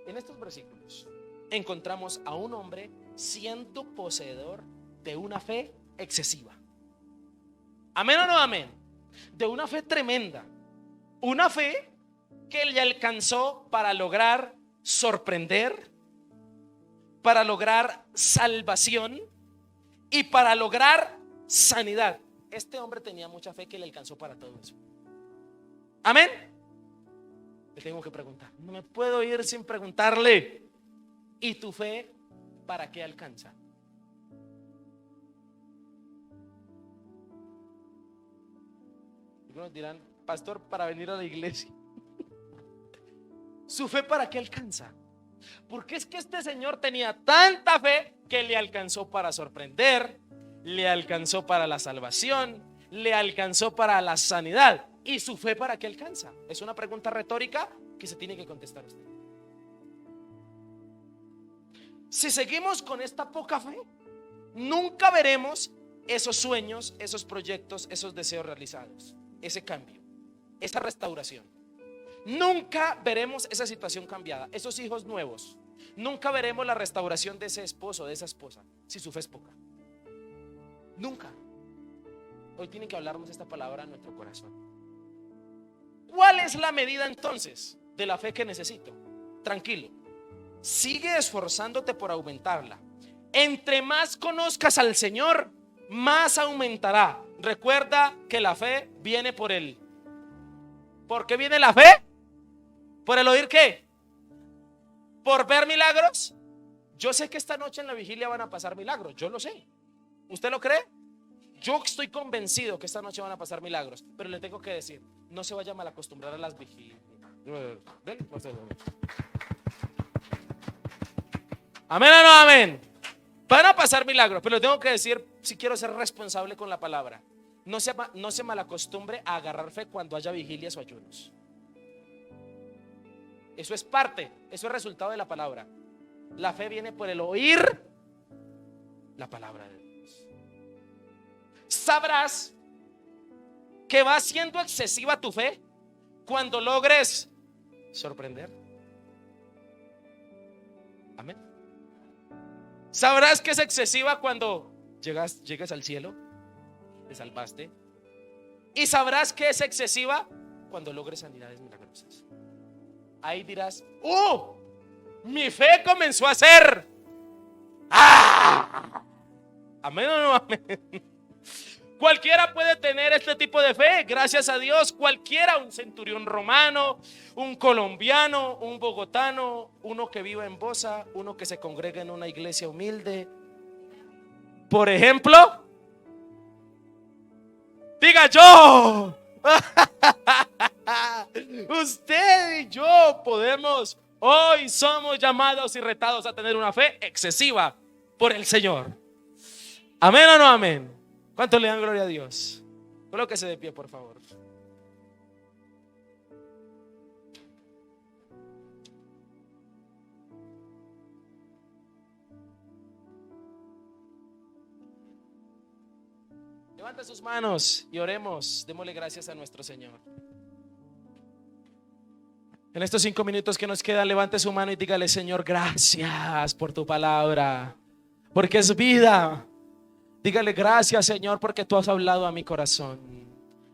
en estos versículos encontramos a un hombre siendo poseedor de una fe excesiva. ¿Amén o no amén? De una fe tremenda. Una fe que le alcanzó para lograr sorprender, para lograr salvación y para lograr sanidad. este hombre tenía mucha fe que le alcanzó para todo eso. Amén. Le tengo que preguntar, no me puedo ir sin preguntarle, ¿y tu fe para qué alcanza? Algunos dirán, pastor, para venir a la iglesia. ¿Su fe para qué alcanza? Porque es que este señor tenía tanta fe que le alcanzó para sorprender, le alcanzó para la salvación, le alcanzó para la sanidad. ¿Y su fe para qué alcanza? Es una pregunta retórica que se tiene que contestar usted. Si seguimos con esta poca fe, nunca veremos esos sueños, esos proyectos, esos deseos realizados, ese cambio, esa restauración. Nunca veremos esa situación cambiada, esos hijos nuevos. Nunca veremos la restauración de ese esposo, de esa esposa, si su fe es poca. Nunca. Hoy tiene que hablarnos esta palabra en nuestro corazón. ¿Cuál es la medida entonces de la fe que necesito? Tranquilo, sigue esforzándote por aumentarla. Entre más conozcas al Señor, más aumentará. Recuerda que la fe viene por él. ¿Por qué viene la fe? ¿Por el oír qué? ¿Por ver milagros? Yo sé que esta noche en la vigilia van a pasar milagros, yo lo sé. ¿Usted lo cree? Yo estoy convencido que esta noche van a pasar milagros, pero le tengo que decir, no se vaya a mal acostumbrar a las vigilias. Amén o no amén. Van a pasar milagros, pero le tengo que decir, si quiero ser responsable con la palabra, no se malacostumbre a agarrar fe cuando haya vigilias o ayunos. Eso es parte, eso es resultado de la palabra. La fe viene por el oír la palabra de Dios. Sabrás que va siendo excesiva tu fe cuando logres sorprender. Amén. Sabrás que es excesiva cuando llegas al cielo, te salvaste. Y sabrás que es excesiva cuando logres sanidades milagrosas. Ahí dirás, mi fe comenzó a ser. Amén o no amén. Cualquiera puede tener este tipo de fe, gracias a Dios. Cualquiera, un centurión romano, un colombiano, un bogotano, uno que vive en Bosa, uno que se congrega en una iglesia humilde. Por ejemplo, diga yo. Usted y yo podemos, hoy somos llamados y retados a tener una fe excesiva por el Señor. Amén o no amén. ¿Cuántos le dan gloria a Dios? Colóquese de pie, por favor. Levante sus manos y oremos. Démosle gracias a nuestro Señor. En estos 5 minutos que nos quedan, levante su mano y dígale: Señor, gracias por tu palabra, porque es vida. Dígale: gracias, Señor, porque tú has hablado a mi corazón.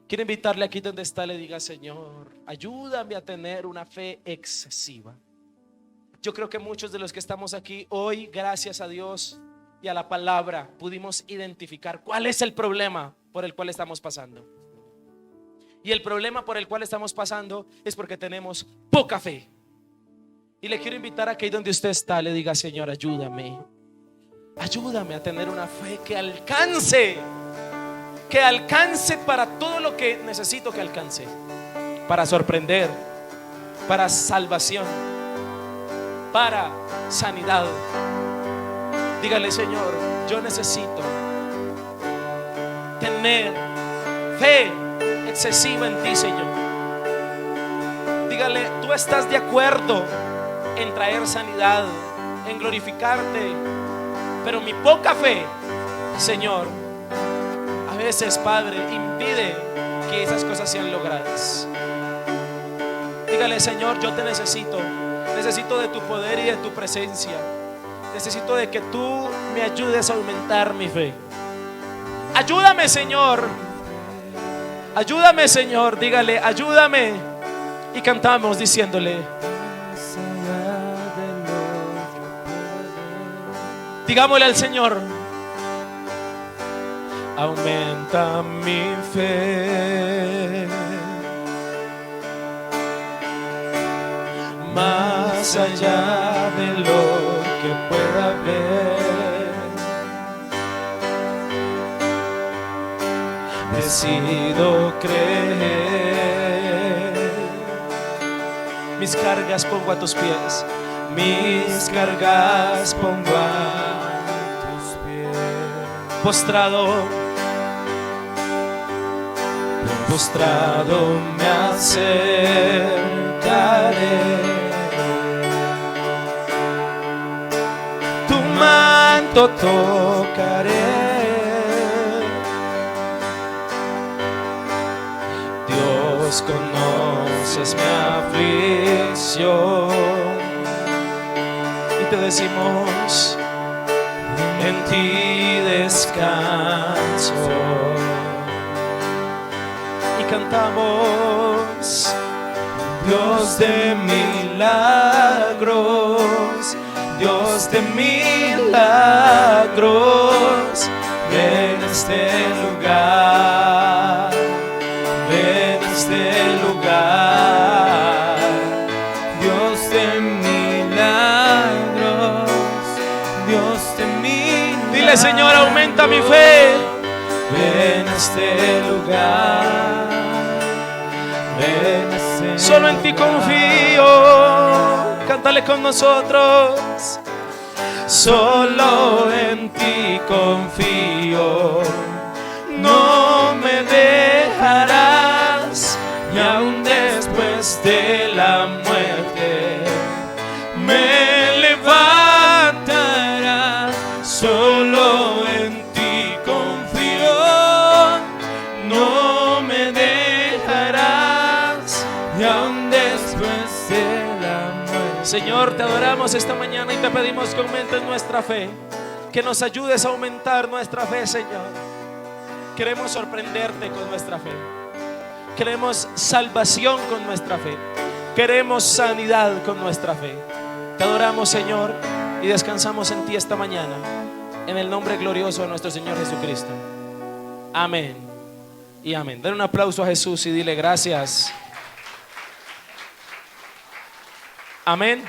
Quiero invitarle aquí donde está, le diga: Señor, ayúdame a tener una fe excesiva. Yo creo que muchos de los que estamos aquí hoy, gracias a Dios y a la palabra, pudimos identificar cuál es el problema por el cual estamos pasando. Y el problema por el cual estamos pasando es porque tenemos poca fe. Y le quiero invitar a que ahí donde usted está le diga: Señor, ayúdame. Ayúdame a tener una fe que alcance para todo lo que necesito que alcance. Para sorprender, para salvación, para sanidad. Dígale: Señor, yo necesito tener fe excesiva en ti, Señor. Dígale: tú estás de acuerdo en traer sanidad, en glorificarte, pero mi poca fe, Señor, a veces, Padre, impide que esas cosas sean logradas. Dígale: Señor, yo te necesito de tu poder y de tu presencia. Necesito de que tú me ayudes a aumentar mi fe. Ayúdame, Señor. Ayúdame, Señor. Dígale: ayúdame. Y cantamos diciéndole: digámosle al Señor: aumenta mi fe. Más allá de lo que pueda ver, decido creer. Mis cargas pongo a tus pies, mis cargas pongo a tus pies. Postrado me acercaré. Tu manto tocaré. Dios, conoces mi aflicción y te decimos: en ti descanso. Y cantamos: Dios de milagros, Dios de milagros, ven a este lugar, ven a este lugar. Dios de milagros, Dios de milagros. Dile: Señor, aumenta mi fe. Ven a este lugar, ven a este lugar. Solo en ti confío. Cántale con nosotros. Solo en ti confío. No me dejarás, y aún después de la muerte me levantarás. Solo en ti confío. No me dejarás, y aún después de la muerte. Señor, te adoramos esta mañana y te pedimos que aumentes nuestra fe, que nos ayudes a aumentar nuestra fe, Señor. Queremos sorprenderte con nuestra fe. Queremos salvación con nuestra fe. Queremos sanidad con nuestra fe. Te adoramos, Señor, y descansamos en ti esta mañana, en el nombre glorioso de nuestro Señor Jesucristo. Amén y amén. Den un aplauso a Jesús y dile: gracias. Amén.